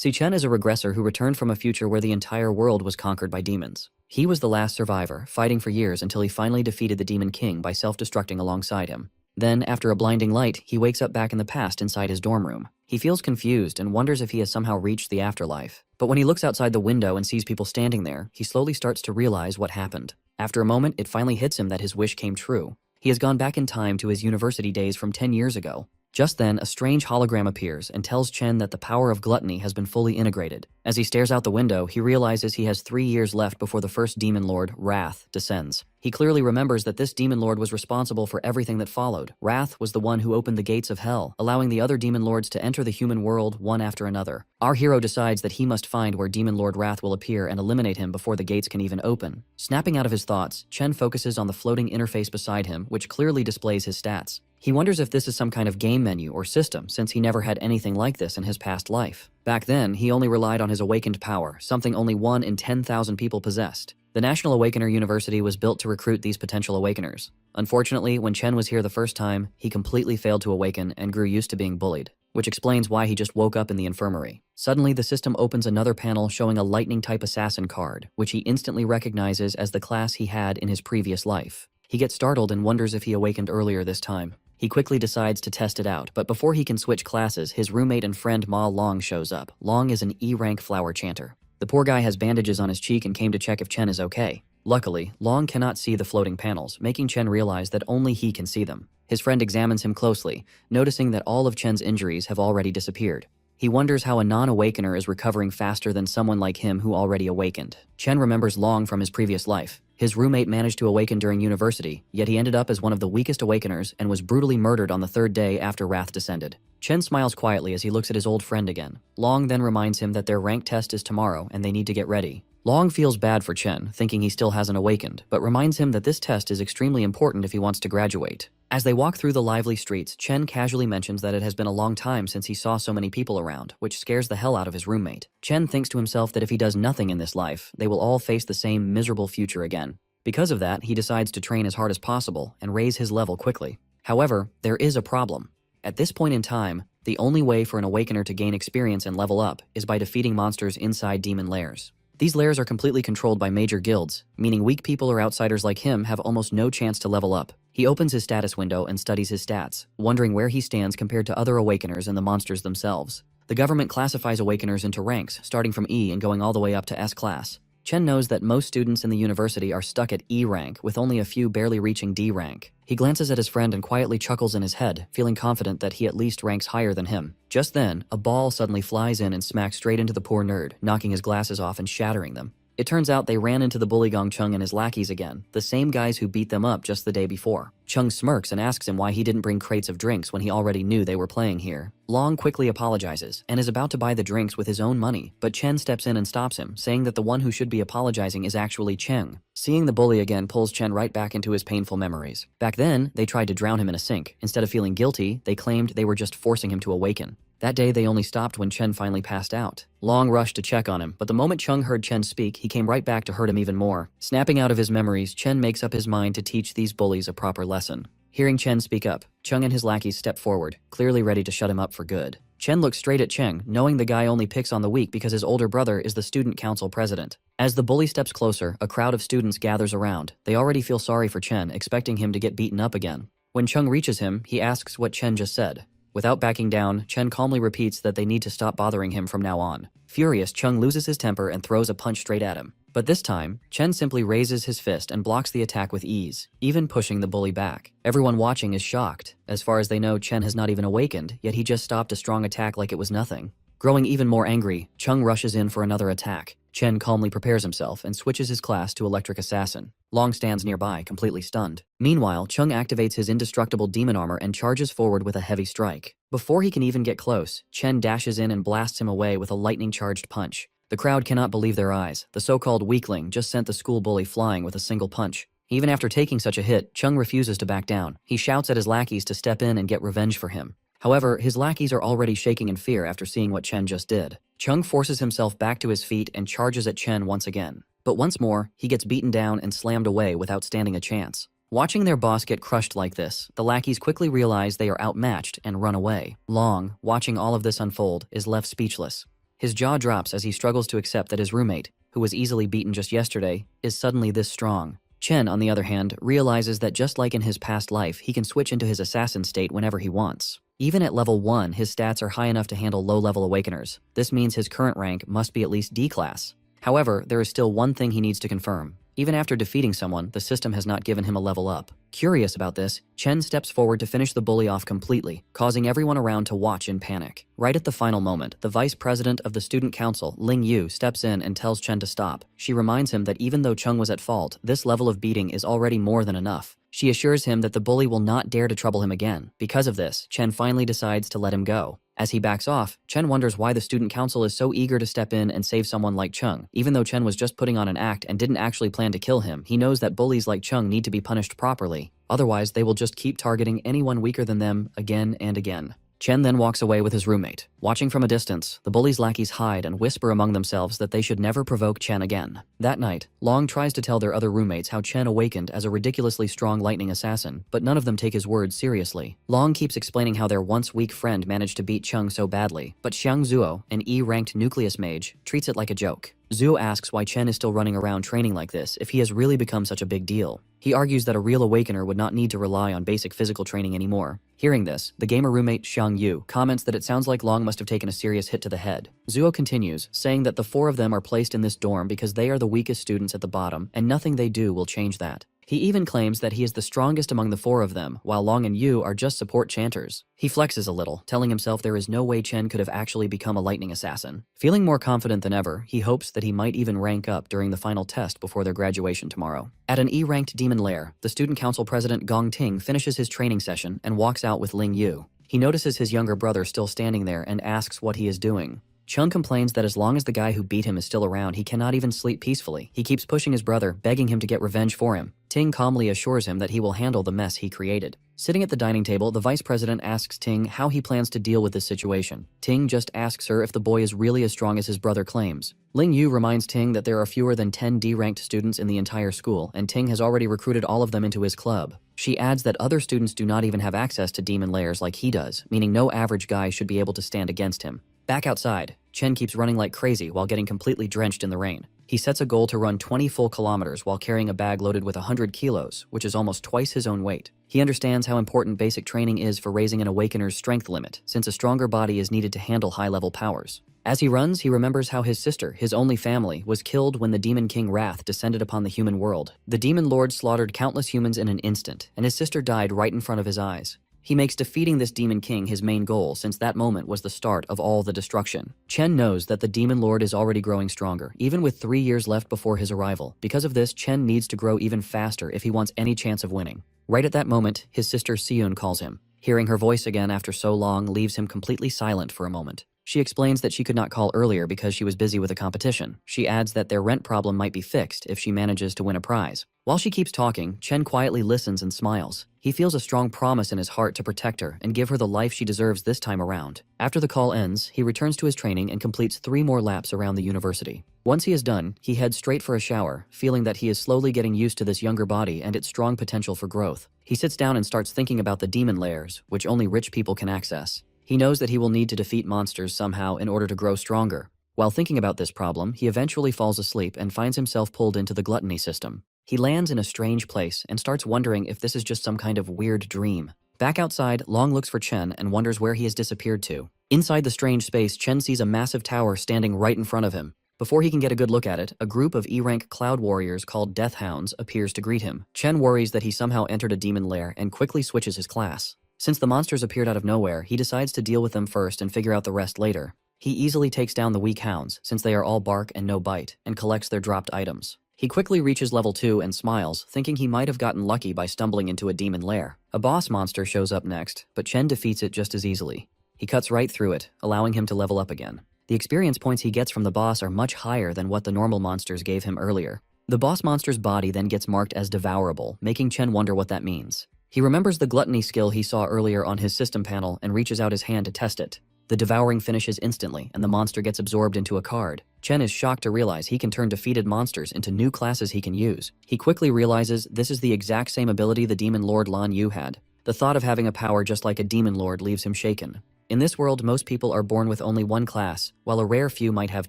See, Chen is a regressor who returned from a future where the entire world was conquered by demons. He was the last survivor, fighting for years until he finally defeated the Demon King by self-destructing alongside him. Then, after a blinding light, he wakes up back in the past inside his dorm room. He feels confused and wonders if he has somehow reached the afterlife. But when he looks outside the window and sees people standing there, he slowly starts to realize what happened. After a moment, it finally hits him that his wish came true. He has gone back in time to his university days from 10 years ago. Just then, a strange hologram appears and tells Chen that the power of gluttony has been fully integrated. As he stares out the window, he realizes he has 3 years left before the first demon lord, Wrath, descends. He clearly remembers that this demon lord was responsible for everything that followed. Wrath was the one who opened the gates of hell, allowing the other demon lords to enter the human world one after another. Our hero decides that he must find where Demon Lord Wrath will appear and eliminate him before the gates can even open. Snapping out of his thoughts, Chen focuses on the floating interface beside him, which clearly displays his stats. He wonders if this is some kind of game menu or system, since he never had anything like this in his past life. Back then, he only relied on his awakened power, something only 1 in 10,000 people possessed. The National Awakener University was built to recruit these potential awakeners. Unfortunately, when Chen was here the first time, he completely failed to awaken and grew used to being bullied, which explains why he just woke up in the infirmary. Suddenly, the system opens another panel showing a lightning-type assassin card, which he instantly recognizes as the class he had in his previous life. He gets startled and wonders if he awakened earlier this time. He quickly decides to test it out, but before he can switch classes, his roommate and friend Ma Long shows up. Long is an E-rank flower chanter. The poor guy has bandages on his cheek and came to check if Chen is okay. Luckily, Long cannot see the floating panels, making Chen realize that only he can see them. His friend examines him closely, noticing that all of Chen's injuries have already disappeared. He wonders how a non-awakener is recovering faster than someone like him who already awakened. Chen remembers Long from his previous life. His roommate managed to awaken during university, yet he ended up as one of the weakest awakeners and was brutally murdered on the 3rd day after Wrath descended. Chen smiles quietly as he looks at his old friend again. Long then reminds him that their rank test is tomorrow and they need to get ready. Long feels bad for Chen, thinking he still hasn't awakened, but reminds him that this test is extremely important if he wants to graduate. As they walk through the lively streets, Chen casually mentions that it has been a long time since he saw so many people around, which scares the hell out of his roommate. Chen thinks to himself that if he does nothing in this life, they will all face the same miserable future again. Because of that, he decides to train as hard as possible and raise his level quickly. However, there is a problem. At this point in time, the only way for an awakener to gain experience and level up is by defeating monsters inside demon lairs. These lairs are completely controlled by major guilds, meaning weak people or outsiders like him have almost no chance to level up. He opens his status window and studies his stats, wondering where he stands compared to other awakeners and the monsters themselves. The government classifies awakeners into ranks, starting from E and going all the way up to S class. Chen knows that most students in the university are stuck at E rank, with only a few barely reaching D rank. He glances at his friend and quietly chuckles in his head, feeling confident that he at least ranks higher than him. Just then, a ball suddenly flies in and smacks straight into the poor nerd, knocking his glasses off and shattering them. It turns out they ran into the bully Gongcheng and his lackeys again, the same guys who beat them up just the day before. Chung smirks and asks him why he didn't bring crates of drinks when he already knew they were playing here. Long quickly apologizes and is about to buy the drinks with his own money, but Chen steps in and stops him, saying that the one who should be apologizing is actually Cheng. Seeing the bully again pulls Chen right back into his painful memories. Back then, they tried to drown him in a sink. Instead of feeling guilty, they claimed they were just forcing him to awaken. That day, they only stopped when Chen finally passed out. Long rushed to check on him, but the moment Chung heard Chen speak, he came right back to hurt him even more. Snapping out of his memories, Chen makes up his mind to teach these bullies a proper lesson. Hearing Chen speak up, Chung and his lackeys step forward, clearly ready to shut him up for good. Chen looks straight at Cheng, knowing the guy only picks on the weak because his older brother is the student council president. As the bully steps closer, a crowd of students gathers around. They already feel sorry for Chen, expecting him to get beaten up again. When Chung reaches him, he asks what Chen just said. Without backing down, Chen calmly repeats that they need to stop bothering him from now on. Furious, Chung loses his temper and throws a punch straight at him. But this time, Chen simply raises his fist and blocks the attack with ease, even pushing the bully back. Everyone watching is shocked. As far as they know, Chen has not even awakened, yet he just stopped a strong attack like it was nothing. Growing even more angry, Chung rushes in for another attack. Chen calmly prepares himself and switches his class to Electric Assassin. Long stands nearby, completely stunned. Meanwhile, Chung activates his indestructible demon armor and charges forward with a heavy strike. Before he can even get close, Chen dashes in and blasts him away with a lightning-charged punch. The crowd cannot believe their eyes. The so-called weakling just sent the school bully flying with a single punch. Even after taking such a hit, Chung refuses to back down. He shouts at his lackeys to step in and get revenge for him. However, his lackeys are already shaking in fear after seeing what Chen just did. Chung forces himself back to his feet and charges at Chen once again. But once more, he gets beaten down and slammed away without standing a chance. Watching their boss get crushed like this, the lackeys quickly realize they are outmatched and run away. Long, watching all of this unfold, is left speechless. His jaw drops as he struggles to accept that his roommate, who was easily beaten just yesterday, is suddenly this strong. Chen, on the other hand, realizes that just like in his past life, he can switch into his assassin state whenever he wants. Even at level 1, his stats are high enough to handle low-level awakeners. This means his current rank must be at least D class. However, there is still one thing he needs to confirm. Even after defeating someone, the system has not given him a level up. Curious about this, Chen steps forward to finish the bully off completely, causing everyone around to watch in panic. Right at the final moment, the vice president of the student council, Ling Yu, steps in and tells Chen to stop. She reminds him that even though Chung was at fault, this level of beating is already more than enough. She assures him that the bully will not dare to trouble him again. Because of this, Chen finally decides to let him go. As he backs off, Chen wonders why the student council is so eager to step in and save someone like Chung. Even though Chen was just putting on an act and didn't actually plan to kill him, he knows that bullies like Chung need to be punished properly. Otherwise, they will just keep targeting anyone weaker than them again and again. Chen then walks away with his roommate. Watching from a distance, the bully's lackeys hide and whisper among themselves that they should never provoke Chen again. That night, Long tries to tell their other roommates how Chen awakened as a ridiculously strong lightning assassin, but none of them take his words seriously. Long keeps explaining how their once weak friend managed to beat Chung so badly, but Xiang Zuo, an E-ranked nucleus mage, treats it like a joke. Zuo asks why Chen is still running around training like this if he has really become such a big deal. He argues that a real awakener would not need to rely on basic physical training anymore. Hearing this, the gamer roommate Xiang Yu comments that it sounds like Long must have taken a serious hit to the head. Zuo continues, saying that the 4 of them are placed in this dorm because they are the weakest students at the bottom, and nothing they do will change that. He even claims that he is the strongest among the 4 of them, while Long and Yu are just support chanters. He flexes a little, telling himself there is no way Chen could have actually become a lightning assassin. Feeling more confident than ever, he hopes that he might even rank up during the final test before their graduation tomorrow. At an E-ranked demon lair, the student council president Gong Ting finishes his training session and walks out with Ling Yu. He notices his younger brother still standing there and asks what he is doing. Chung complains that as long as the guy who beat him is still around, he cannot even sleep peacefully. He keeps pushing his brother, begging him to get revenge for him. Ting calmly assures him that he will handle the mess he created. Sitting at the dining table, the vice president asks Ting how he plans to deal with this situation. Ting just asks her if the boy is really as strong as his brother claims. Ling Yu reminds Ting that there are fewer than 10 D-ranked students in the entire school, and Ting has already recruited all of them into his club. She adds that other students do not even have access to demon lairs like he does, meaning no average guy should be able to stand against him. Back outside, Chen keeps running like crazy while getting completely drenched in the rain. He sets a goal to run 20 full kilometers while carrying a bag loaded with 100 kilos, which is almost twice his own weight. He understands how important basic training is for raising an awakener's strength limit, since a stronger body is needed to handle high-level powers. As he runs, he remembers how his sister, his only family, was killed when the Demon King Wrath descended upon the human world. The Demon Lord slaughtered countless humans in an instant, and his sister died right in front of his eyes. He makes defeating this Demon King his main goal since that moment was the start of all the destruction. Chen knows that the Demon Lord is already growing stronger, even with 3 years left before his arrival. Because of this, Chen needs to grow even faster if he wants any chance of winning. Right at that moment, his sister Siyun calls him. Hearing her voice again after so long leaves him completely silent for a moment. She explains that she could not call earlier because she was busy with a competition. She adds that their rent problem might be fixed if she manages to win a prize. While she keeps talking, Chen quietly listens and smiles. He feels a strong promise in his heart to protect her and give her the life she deserves this time around. After the call ends, he returns to his training and completes 3 more laps around the university. Once he is done, he heads straight for a shower, feeling that he is slowly getting used to this younger body and its strong potential for growth. He sits down and starts thinking about the demon lairs, which only rich people can access. He knows that he will need to defeat monsters somehow in order to grow stronger. While thinking about this problem, he eventually falls asleep and finds himself pulled into the gluttony system. He lands in a strange place and starts wondering if this is just some kind of weird dream. Back outside, Long looks for Chen and wonders where he has disappeared to. Inside the strange space, Chen sees a massive tower standing right in front of him. Before he can get a good look at it, a group of E-rank cloud warriors called Death Hounds appears to greet him. Chen worries that he somehow entered a demon lair and quickly switches his class. Since the monsters appeared out of nowhere, he decides to deal with them first and figure out the rest later. He easily takes down the weak hounds, since they are all bark and no bite, and collects their dropped items. He quickly reaches level 2 and smiles, thinking he might have gotten lucky by stumbling into a demon lair. A boss monster shows up next, but Chen defeats it just as easily. He cuts right through it, allowing him to level up again. The experience points he gets from the boss are much higher than what the normal monsters gave him earlier. The boss monster's body then gets marked as devourable, making Chen wonder what that means. He remembers the gluttony skill he saw earlier on his system panel and reaches out his hand to test it. The devouring finishes instantly, and the monster gets absorbed into a card. Chen is shocked to realize he can turn defeated monsters into new classes he can use. He quickly realizes this is the exact same ability the Demon Lord Lan Yu had. The thought of having a power just like a Demon Lord leaves him shaken. In this world, most people are born with only one class, while a rare few might have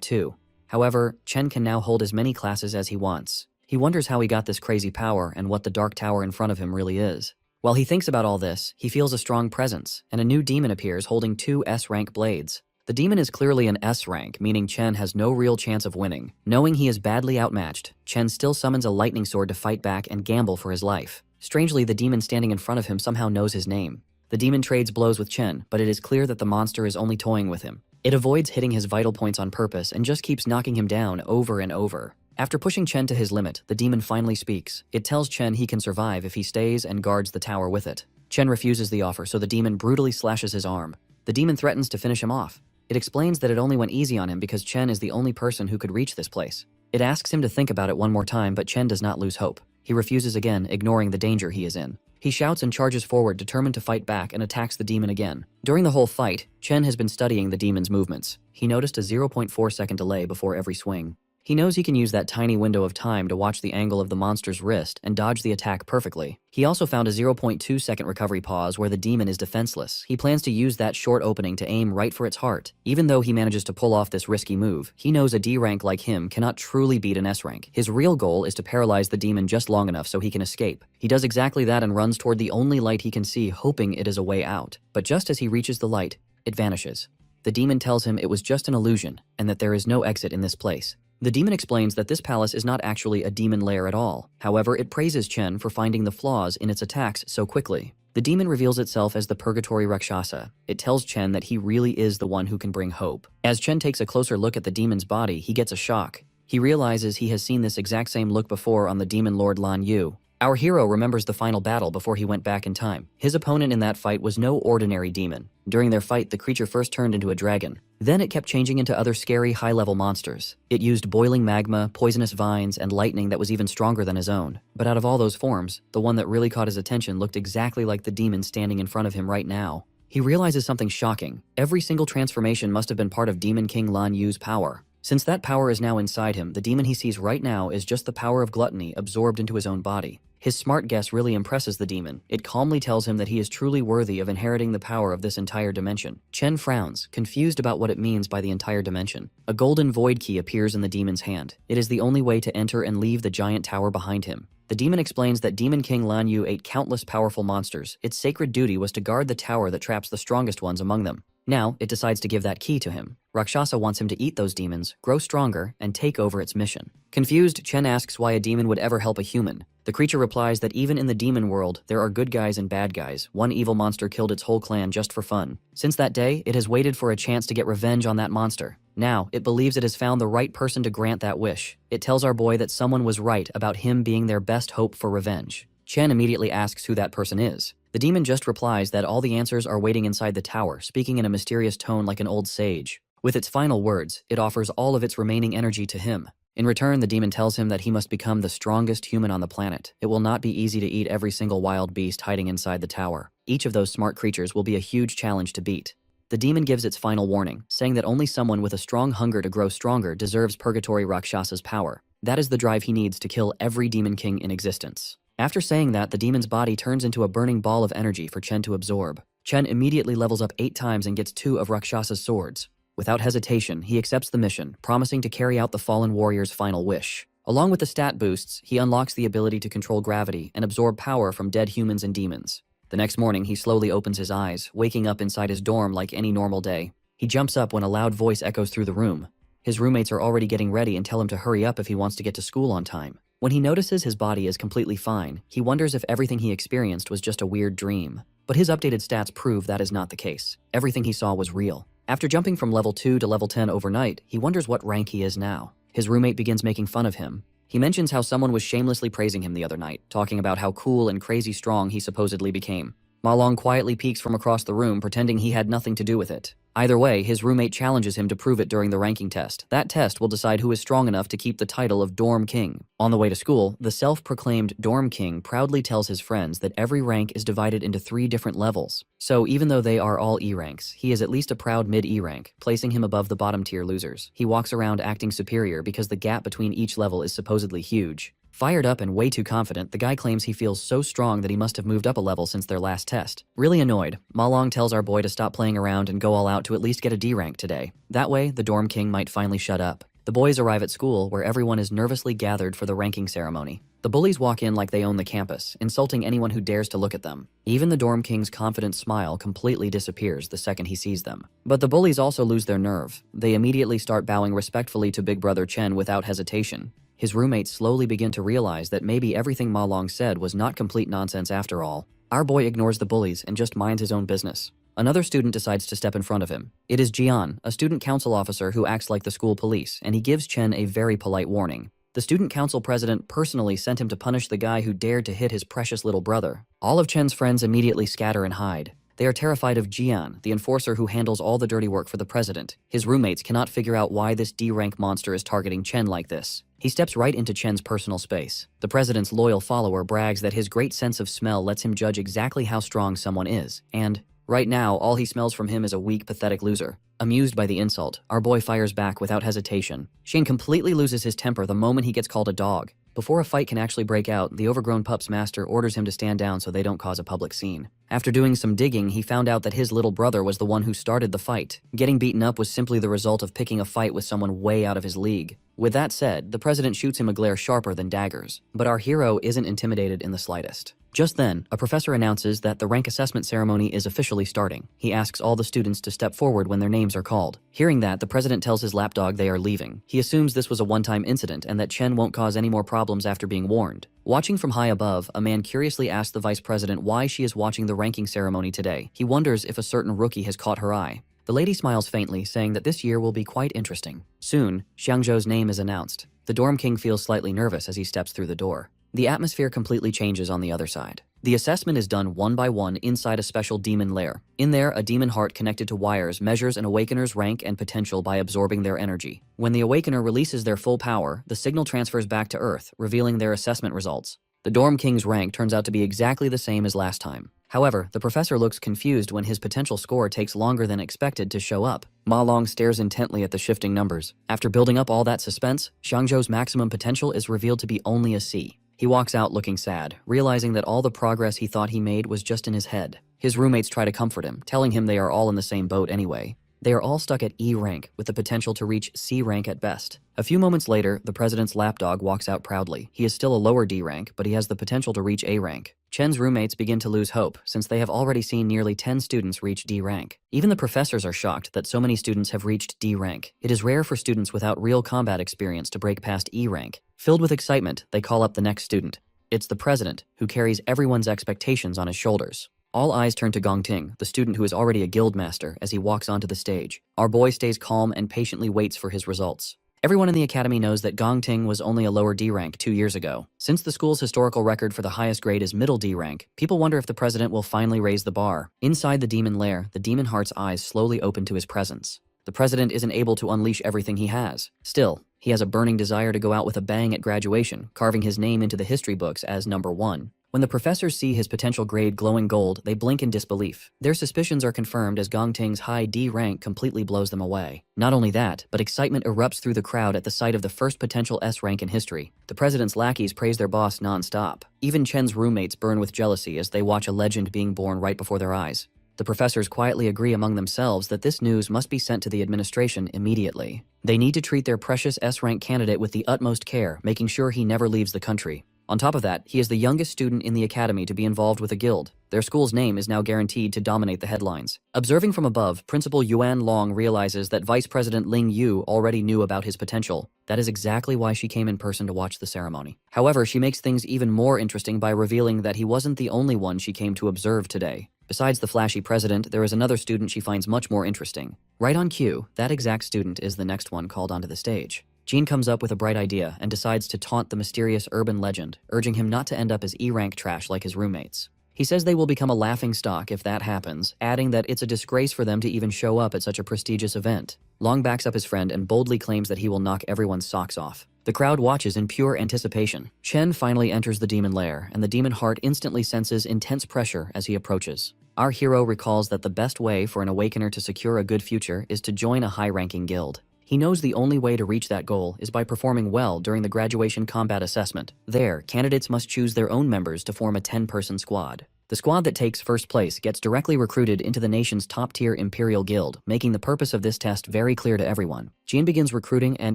two. However, Chen can now hold as many classes as he wants. He wonders how he got this crazy power and what the dark tower in front of him really is. While he thinks about all this, he feels a strong presence, and a new demon appears holding two S-rank blades. The demon is clearly an S rank, meaning Chen has no real chance of winning. Knowing he is badly outmatched, Chen still summons a lightning sword to fight back and gamble for his life. Strangely, the demon standing in front of him somehow knows his name. The demon trades blows with Chen, but it is clear that the monster is only toying with him. It avoids hitting his vital points on purpose and just keeps knocking him down over and over. After pushing Chen to his limit, the demon finally speaks. It tells Chen he can survive if he stays and guards the tower with it. Chen refuses the offer, so the demon brutally slashes his arm. The demon threatens to finish him off. It explains that it only went easy on him because Chen is the only person who could reach this place. It asks him to think about it one more time, but Chen does not lose hope. He refuses again, ignoring the danger he is in. He shouts and charges forward, determined to fight back, and attacks the demon again. During the whole fight, Chen has been studying the demon's movements. He noticed a 0.4-second delay before every swing. He knows he can use that tiny window of time to watch the angle of the monster's wrist and dodge the attack perfectly. He also found a 0.2-second recovery pause where the demon is defenseless. He plans to use that short opening to aim right for its heart. Even though he manages to pull off this risky move, he knows a D rank like him cannot truly beat an S rank. His real goal is to paralyze the demon just long enough so he can escape. He does exactly that and runs toward the only light he can see, hoping it is a way out. But just as he reaches the light, it vanishes. The demon tells him it was just an illusion and that there is no exit in this place. The demon explains that this palace is not actually a demon lair at all. However, it praises Chen for finding the flaws in its attacks so quickly. The demon reveals itself as the Purgatory Rakshasa. It tells Chen that he really is the one who can bring hope. As Chen takes a closer look at the demon's body, he gets a shock. He realizes he has seen this exact same look before on the demon lord Lan Yu. Our hero remembers the final battle before he went back in time. His opponent in that fight was no ordinary demon. During their fight, the creature first turned into a dragon. Then it kept changing into other scary high-level monsters. It used boiling magma, poisonous vines, and lightning that was even stronger than his own. But out of all those forms, the one that really caught his attention looked exactly like the demon standing in front of him right now. He realizes something shocking. Every single transformation must have been part of Demon King Lan Yu's power. Since that power is now inside him, the demon he sees right now is just the power of gluttony absorbed into his own body. His smart guess really impresses the demon. It calmly tells him that he is truly worthy of inheriting the power of this entire dimension. Chen frowns, confused about what it means by the entire dimension. A golden void key appears in the demon's hand. It is the only way to enter and leave the giant tower behind him. The demon explains that Demon King Lan Yu ate countless powerful monsters. Its sacred duty was to guard the tower that traps the strongest ones among them. Now, it decides to give that key to him. Rakshasa wants him to eat those demons, grow stronger, and take over its mission. Confused, Chen asks why a demon would ever help a human. The creature replies that even in the demon world, there are good guys and bad guys. One evil monster killed its whole clan just for fun. Since that day, it has waited for a chance to get revenge on that monster. Now, it believes it has found the right person to grant that wish. It tells our boy that someone was right about him being their best hope for revenge. Chen immediately asks who that person is. The demon just replies that all the answers are waiting inside the tower, speaking in a mysterious tone like an old sage. With its final words, it offers all of its remaining energy to him. In return, the demon tells him that he must become the strongest human on the planet. It will not be easy to eat every single wild beast hiding inside the tower. Each of those smart creatures will be a huge challenge to beat. The demon gives its final warning, saying that only someone with a strong hunger to grow stronger deserves Purgatory Rakshasa's power. That is the drive he needs to kill every demon king in existence. After saying that, the demon's body turns into a burning ball of energy for Chen to absorb. Chen immediately levels up 8 times and gets 2 of Rakshasa's swords. Without hesitation, he accepts the mission, promising to carry out the fallen warrior's final wish. Along with the stat boosts, he unlocks the ability to control gravity and absorb power from dead humans and demons. The next morning, he slowly opens his eyes, waking up inside his dorm like any normal day. He jumps up when a loud voice echoes through the room. His roommates are already getting ready and tell him to hurry up if he wants to get to school on time. When he notices his body is completely fine, he wonders if everything he experienced was just a weird dream. But his updated stats prove that is not the case. Everything he saw was real. After jumping from level 2 to level 10 overnight, he wonders what rank he is now. His roommate begins making fun of him. He mentions how someone was shamelessly praising him the other night, talking about how cool and crazy strong he supposedly became. Ma Long quietly peeks from across the room, pretending he had nothing to do with it. Either way, his roommate challenges him to prove it during the ranking test. That test will decide who is strong enough to keep the title of Dorm King. On the way to school, the self-proclaimed Dorm King proudly tells his friends that every rank is divided into 3 different levels. So even though they are all E ranks, he is at least a proud mid-E rank, placing him above the bottom-tier losers. He walks around acting superior because the gap between each level is supposedly huge. Fired up and way too confident, the guy claims he feels so strong that he must have moved up a level since their last test. Really annoyed, Ma Long tells our boy to stop playing around and go all out to at least get a D rank today. That way, the dorm king might finally shut up. The boys arrive at school, where everyone is nervously gathered for the ranking ceremony. The bullies walk in like they own the campus, insulting anyone who dares to look at them. Even the dorm king's confident smile completely disappears the second he sees them. But the bullies also lose their nerve. They immediately start bowing respectfully to Big Brother Chen without hesitation. His roommates slowly begin to realize that maybe everything Ma Long said was not complete nonsense after all. Our boy ignores the bullies and just minds his own business. Another student decides to step in front of him. It is Jian, a student council officer who acts like the school police, and he gives Chen a very polite warning. The student council president personally sent him to punish the guy who dared to hit his precious little brother. All of Chen's friends immediately scatter and hide. They are terrified of Jian, the enforcer who handles all the dirty work for the president. His roommates cannot figure out why this D-rank monster is targeting Chen like this. He steps right into Chen's personal space. The president's loyal follower brags that his great sense of smell lets him judge exactly how strong someone is, and right now, all he smells from him is a weak, pathetic loser. Amused by the insult, our boy fires back without hesitation. Shane completely loses his temper the moment he gets called a dog. Before a fight can actually break out, the overgrown pup's master orders him to stand down so they don't cause a public scene. After doing some digging, he found out that his little brother was the one who started the fight. Getting beaten up was simply the result of picking a fight with someone way out of his league. With that said, the president shoots him a glare sharper than daggers. But our hero isn't intimidated in the slightest. Just then, a professor announces that the rank assessment ceremony is officially starting. He asks all the students to step forward when their names are called. Hearing that, the president tells his lapdog they are leaving. He assumes this was a one-time incident and that Chen won't cause any more problems after being warned. Watching from high above, a man curiously asks the vice president why she is watching the ranking ceremony today. He wonders if a certain rookie has caught her eye. The lady smiles faintly, saying that this year will be quite interesting. Soon, Xiangzhou's name is announced. The dorm king feels slightly nervous as he steps through the door. The atmosphere completely changes on the other side. The assessment is done one by one inside a special demon lair. In there, a demon heart connected to wires measures an awakener's rank and potential by absorbing their energy. When the awakener releases their full power, the signal transfers back to Earth, revealing their assessment results. The dorm king's rank turns out to be exactly the same as last time. However, the professor looks confused when his potential score takes longer than expected to show up. Ma Long stares intently at the shifting numbers. After building up all that suspense, Xiangzhou's maximum potential is revealed to be only a C. He walks out looking sad, realizing that all the progress he thought he made was just in his head. His roommates try to comfort him, telling him they are all in the same boat anyway. They are all stuck at E rank, with the potential to reach C rank at best. A few moments later, the president's lapdog walks out proudly. He is still a lower D rank, but he has the potential to reach A rank. Chen's roommates begin to lose hope, since they have already seen nearly 10 students reach D rank. Even the professors are shocked that so many students have reached D rank. It is rare for students without real combat experience to break past E rank. Filled with excitement, they call up the next student. It's the president, who carries everyone's expectations on his shoulders. All eyes turn to Gongting, the student who is already a guild master, as he walks onto the stage. Our boy stays calm and patiently waits for his results. Everyone in the academy knows that Gongting was only a lower D rank 2 years ago. Since the school's historical record for the highest grade is middle D rank, people wonder if the president will finally raise the bar. Inside the demon lair, the demon heart's eyes slowly open to his presence. The president isn't able to unleash everything he has. Still, he has a burning desire to go out with a bang at graduation, carving his name into the history books as #1. When the professors see his potential grade glowing gold, they blink in disbelief. Their suspicions are confirmed as Gongting's high D rank completely blows them away. Not only that, but excitement erupts through the crowd at the sight of the first potential S rank in history. The president's lackeys praise their boss non-stop. Even Chen's roommates burn with jealousy as they watch a legend being born right before their eyes. The professors quietly agree among themselves that this news must be sent to the administration immediately. They need to treat their precious S-rank candidate with the utmost care, making sure he never leaves the country. On top of that, he is the youngest student in the academy to be involved with a guild. Their school's name is now guaranteed to dominate the headlines. Observing from above, Principal Yuan Long realizes that Vice President Ling Yu already knew about his potential. That is exactly why she came in person to watch the ceremony. However, she makes things even more interesting by revealing that he wasn't the only one she came to observe today. Besides the flashy president, there is another student she finds much more interesting. Right on cue, that exact student is the next one called onto the stage. Jean comes up with a bright idea and decides to taunt the mysterious urban legend, urging him not to end up as E-rank trash like his roommates. He says they will become a laughing stock if that happens, adding that it's a disgrace for them to even show up at such a prestigious event. Long backs up his friend and boldly claims that he will knock everyone's socks off. The crowd watches in pure anticipation. Chen finally enters the demon lair, and the demon heart instantly senses intense pressure as he approaches. Our hero recalls that the best way for an awakener to secure a good future is to join a high-ranking guild. He knows the only way to reach that goal is by performing well during the graduation combat assessment. There, candidates must choose their own members to form a 10-person squad. The squad that takes first place gets directly recruited into the nation's top-tier Imperial Guild, making the purpose of this test very clear to everyone. Jin begins recruiting and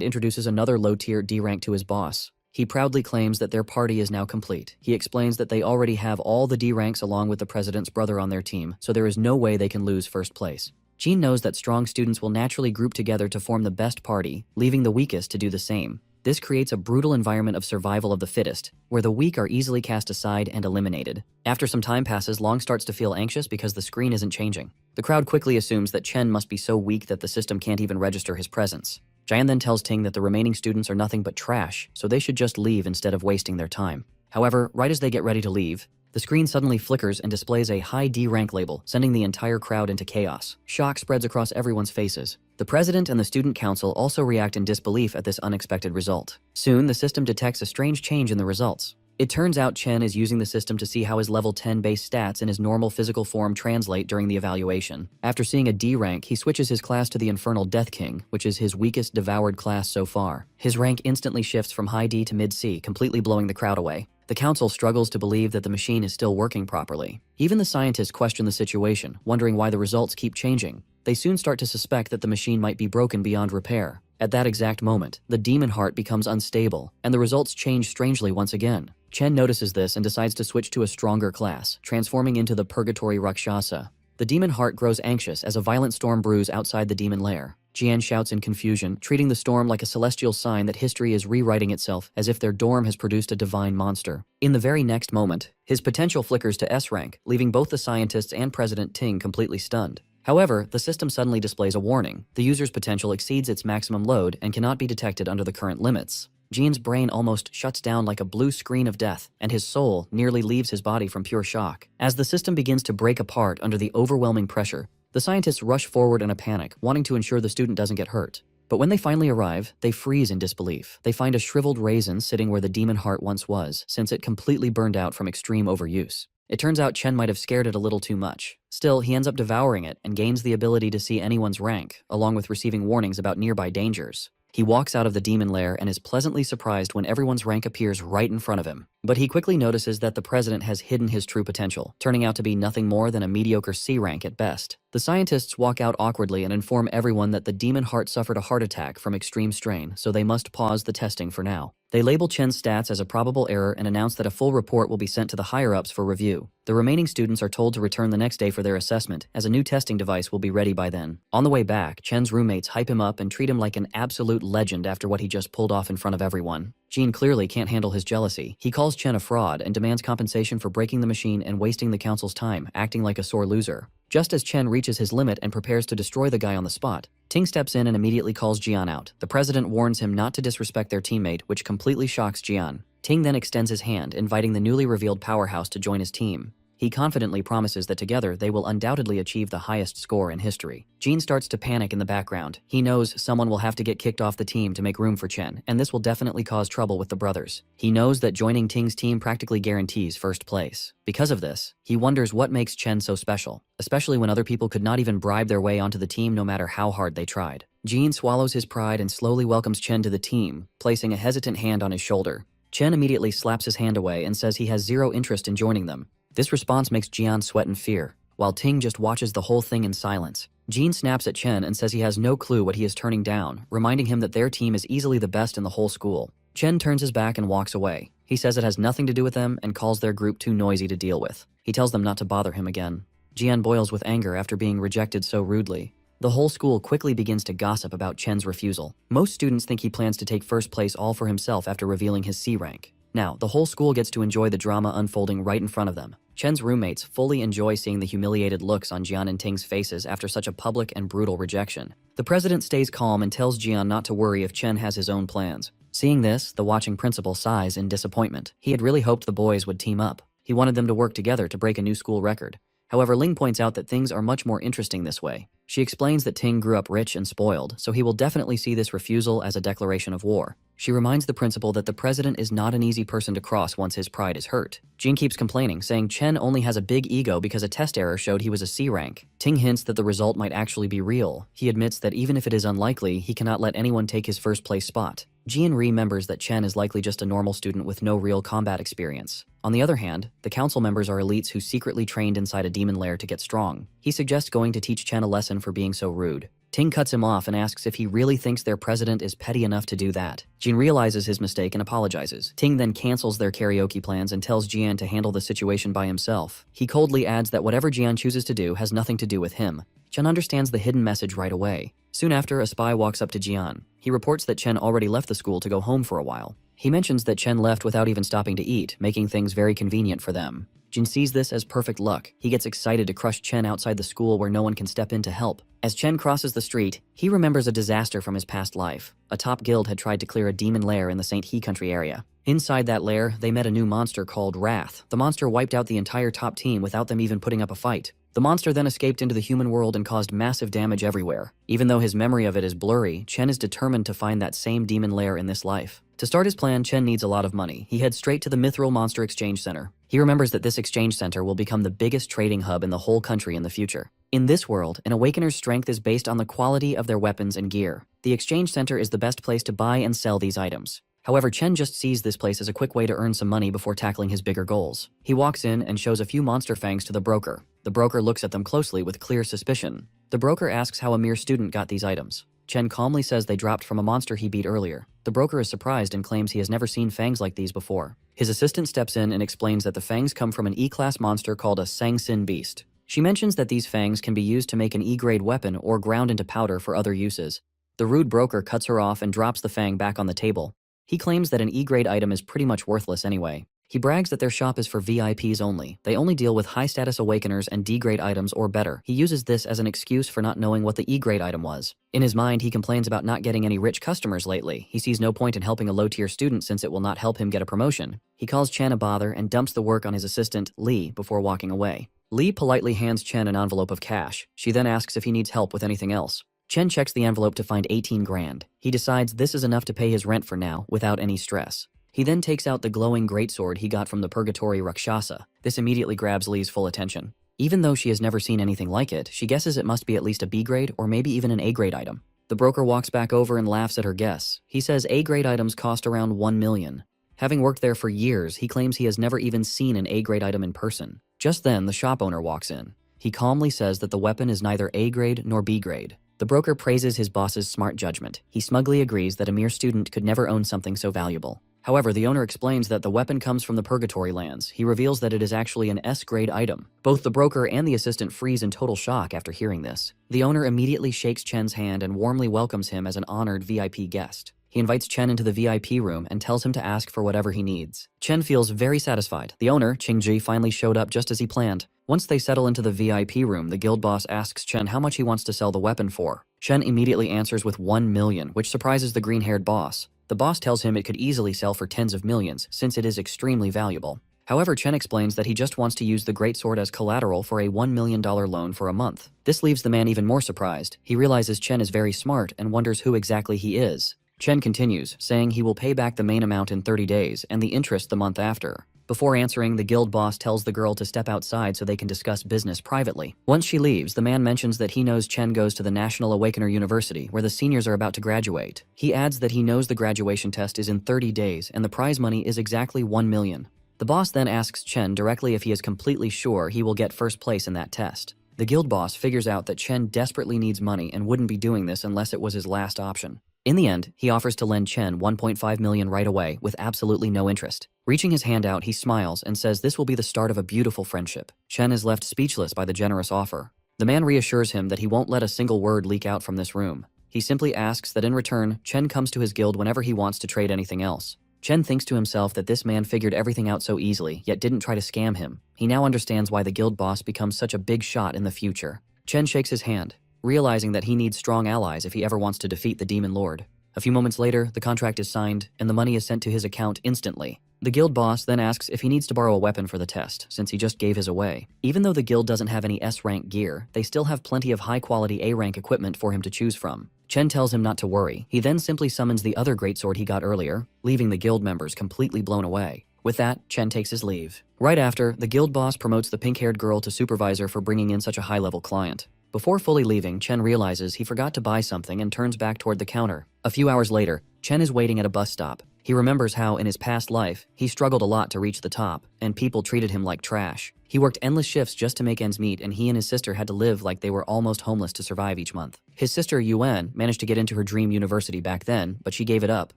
introduces another low-tier D rank to his boss. He proudly claims that their party is now complete. He explains that they already have all the D ranks along with the president's brother on their team, so there is no way they can lose first place. Jin knows that strong students will naturally group together to form the best party, leaving the weakest to do the same. This creates a brutal environment of survival of the fittest, where the weak are easily cast aside and eliminated. After some time passes, Long starts to feel anxious because the screen isn't changing. The crowd quickly assumes that Chen must be so weak that the system can't even register his presence. Jian then tells Ting that the remaining students are nothing but trash, so they should just leave instead of wasting their time. However, right as they get ready to leave, the screen suddenly flickers and displays a high D rank label, sending the entire crowd into chaos. Shock spreads across everyone's faces. The president and the student council also react in disbelief at this unexpected result. Soon, the system detects a strange change in the results. It turns out Chen is using the system to see how his level 10 base stats in his normal physical form translate during the evaluation. After seeing a D rank, he switches his class to the Infernal Death King, which is his weakest devoured class so far. His rank instantly shifts from high D to mid C, completely blowing the crowd away. The council struggles to believe that the machine is still working properly. Even the scientists question the situation, wondering why the results keep changing. They soon start to suspect that the machine might be broken beyond repair. At that exact moment, the demon heart becomes unstable, and the results change strangely once again. Chen notices this and decides to switch to a stronger class, transforming into the Purgatory Rakshasa. The demon heart grows anxious as a violent storm brews outside the demon lair. Jian shouts in confusion, treating the storm like a celestial sign that history is rewriting itself as if their dorm has produced a divine monster. In the very next moment, his potential flickers to S rank, leaving both the scientists and President Ting completely stunned. However, the system suddenly displays a warning. The user's potential exceeds its maximum load and cannot be detected under the current limits. Jian's brain almost shuts down like a blue screen of death, and his soul nearly leaves his body from pure shock. As the system begins to break apart under the overwhelming pressure, the scientists rush forward in a panic, wanting to ensure the student doesn't get hurt. But when they finally arrive, they freeze in disbelief. They find a shriveled raisin sitting where the demon heart once was, since it completely burned out from extreme overuse. It turns out Chen might have scared it a little too much. Still, he ends up devouring it and gains the ability to see anyone's rank, along with receiving warnings about nearby dangers. He walks out of the demon lair and is pleasantly surprised when everyone's rank appears right in front of him. But he quickly notices that the president has hidden his true potential, turning out to be nothing more than a mediocre C rank at best. The scientists walk out awkwardly and inform everyone that the demon heart suffered a heart attack from extreme strain, so they must pause the testing for now. They label Chen's stats as a probable error and announce that a full report will be sent to the higher-ups for review. The remaining students are told to return the next day for their assessment, as a new testing device will be ready by then. On the way back, Chen's roommates hype him up and treat him like an absolute legend after what he just pulled off in front of everyone. Jin clearly can't handle his jealousy. He calls Chen a fraud and demands compensation for breaking the machine and wasting the council's time, acting like a sore loser. Just as Chen reaches his limit and prepares to destroy the guy on the spot, Ting steps in and immediately calls Jian out. The president warns him not to disrespect their teammate, which completely shocks Jian. Ting then extends his hand, inviting the newly revealed powerhouse to join his team. He confidently promises that together they will undoubtedly achieve the highest score in history. Jin starts to panic in the background. He knows someone will have to get kicked off the team to make room for Chen, and this will definitely cause trouble with the brothers. He knows that joining Ting's team practically guarantees first place. Because of this, he wonders what makes Chen so special, especially when other people could not even bribe their way onto the team no matter how hard they tried. Jin swallows his pride and slowly welcomes Chen to the team, placing a hesitant hand on his shoulder. Chen immediately slaps his hand away and says he has zero interest in joining them. This response makes Jian sweat in fear, while Ting just watches the whole thing in silence. Jin snaps at Chen and says he has no clue what he is turning down, reminding him that their team is easily the best in the whole school. Chen turns his back and walks away. He says it has nothing to do with them and calls their group too noisy to deal with. He tells them not to bother him again. Jian boils with anger after being rejected so rudely. The whole school quickly begins to gossip about Chen's refusal. Most students think he plans to take first place all for himself after revealing his C rank. Now, the whole school gets to enjoy the drama unfolding right in front of them. Chen's roommates fully enjoy seeing the humiliated looks on Jian and Ting's faces after such a public and brutal rejection. The president stays calm and tells Jian not to worry if Chen has his own plans. Seeing this, the watching principal sighs in disappointment. He had really hoped the boys would team up. He wanted them to work together to break a new school record. However, Ling points out that things are much more interesting this way. She explains that Ting grew up rich and spoiled, so he will definitely see this refusal as a declaration of war. She reminds the principal that the president is not an easy person to cross once his pride is hurt. Jin keeps complaining, saying Chen only has a big ego because a test error showed he was a C rank. Ting hints that the result might actually be real. He admits that even if it is unlikely, he cannot let anyone take his first place spot. Jian remembers that Chen is likely just a normal student with no real combat experience. On the other hand, the council members are elites who secretly trained inside a demon lair to get strong. He suggests going to teach Chen a lesson for being so rude. Ting cuts him off and asks if he really thinks their president is petty enough to do that. Jin realizes his mistake and apologizes. Ting then cancels their karaoke plans and tells Jian to handle the situation by himself. He coldly adds that whatever Jian chooses to do has nothing to do with him. Chen understands the hidden message right away. Soon after, a spy walks up to Jian. He reports that Chen already left the school to go home for a while. He mentions that Chen left without even stopping to eat, making things very convenient for them. Jin sees this as perfect luck. He gets excited to crush Chen outside the school where no one can step in to help. As Chen crosses the street, he remembers a disaster from his past life. A top guild had tried to clear a demon lair in the St. He country area. Inside that lair, they met a new monster called Wrath. The monster wiped out the entire top team without them even putting up a fight. The monster then escaped into the human world and caused massive damage everywhere. Even though his memory of it is blurry, Chen is determined to find that same demon lair in this life. To start his plan, Chen needs a lot of money. He heads straight to the Mithril Monster Exchange Center. He remembers that this exchange center will become the biggest trading hub in the whole country in the future. In this world, an Awakener's strength is based on the quality of their weapons and gear. The exchange center is the best place to buy and sell these items. However, Chen just sees this place as a quick way to earn some money before tackling his bigger goals. He walks in and shows a few monster fangs to the broker. The broker looks at them closely with clear suspicion. The broker asks how a mere student got these items. Chen calmly says they dropped from a monster he beat earlier. The broker is surprised and claims he has never seen fangs like these before. His assistant steps in and explains that the fangs come from an E-class monster called a Sang-Sin beast. She mentions that these fangs can be used to make an E-grade weapon or ground into powder for other uses. The rude broker cuts her off and drops the fang back on the table. He claims that an E-grade item is pretty much worthless anyway. He brags that their shop is for VIPs only. They only deal with high-status Awakeners and D-grade items or better. He uses this as an excuse for not knowing what the E-grade item was. In his mind, he complains about not getting any rich customers lately. He sees no point in helping a low-tier student since it will not help him get a promotion. He calls Chen a bother and dumps the work on his assistant, Li, before walking away. Li politely hands Chen an envelope of cash. She then asks if he needs help with anything else. Chen checks the envelope to find 18 grand. He decides this is enough to pay his rent for now, without any stress. He then takes out the glowing greatsword he got from the Purgatory Rakshasa. This immediately grabs Li's full attention. Even though she has never seen anything like it, she guesses it must be at least a B-grade or maybe even an A-grade item. The broker walks back over and laughs at her guess. He says A-grade items cost around 1 million. Having worked there for years, he claims he has never even seen an A-grade item in person. Just then, the shop owner walks in. He calmly says that the weapon is neither A-grade nor B-grade. The broker praises his boss's smart judgment. He smugly agrees that a mere student could never own something so valuable. However, the owner explains that the weapon comes from the Purgatory lands. He reveals that it is actually an S-grade item. Both the broker and the assistant freeze in total shock after hearing this. The owner immediately shakes Chen's hand and warmly welcomes him as an honored VIP guest. He invites Chen into the VIP room and tells him to ask for whatever he needs. Chen feels very satisfied. The owner, Qingji, finally showed up just as he planned. Once they settle into the VIP room, the guild boss asks Chen how much he wants to sell the weapon for. Chen immediately answers with 1 million, which surprises the green-haired boss. The boss tells him it could easily sell for tens of millions, since it is extremely valuable. However, Chen explains that he just wants to use the greatsword as collateral for a $1 million loan for a month. This leaves the man even more surprised. He realizes Chen is very smart and wonders who exactly he is. Chen continues, saying he will pay back the main amount in 30 days and the interest the month after. Before answering, the guild boss tells the girl to step outside so they can discuss business privately. Once she leaves, the man mentions that he knows Chen goes to the National Awakener University, where the seniors are about to graduate. He adds that he knows the graduation test is in 30 days and the prize money is exactly 1 million. The boss then asks Chen directly if he is completely sure he will get first place in that test. The guild boss figures out that Chen desperately needs money and wouldn't be doing this unless it was his last option. In the end, he offers to lend Chen 1.5 million right away with absolutely no interest. Reaching his hand out, he smiles and says this will be the start of a beautiful friendship. Chen is left speechless by the generous offer. The man reassures him that he won't let a single word leak out from this room. He simply asks that in return, Chen comes to his guild whenever he wants to trade anything else. Chen thinks to himself that this man figured everything out so easily, yet didn't try to scam him. He now understands why the guild boss becomes such a big shot in the future. Chen shakes his hand, realizing that he needs strong allies if he ever wants to defeat the Demon Lord. A few moments later, the contract is signed, and the money is sent to his account instantly. The guild boss then asks if he needs to borrow a weapon for the test, since he just gave his away. Even though the guild doesn't have any S-rank gear, they still have plenty of high-quality A-rank equipment for him to choose from. Chen tells him not to worry. He then simply summons the other greatsword he got earlier, leaving the guild members completely blown away. With that, Chen takes his leave. Right after, the guild boss promotes the pink-haired girl to supervisor for bringing in such a high-level client. Before fully leaving, Chen realizes he forgot to buy something and turns back toward the counter. A few hours later, Chen is waiting at a bus stop. He remembers how, in his past life, he struggled a lot to reach the top, and people treated him like trash. He worked endless shifts just to make ends meet, and he and his sister had to live like they were almost homeless to survive each month. His sister, Yuan, managed to get into her dream university back then, but she gave it up,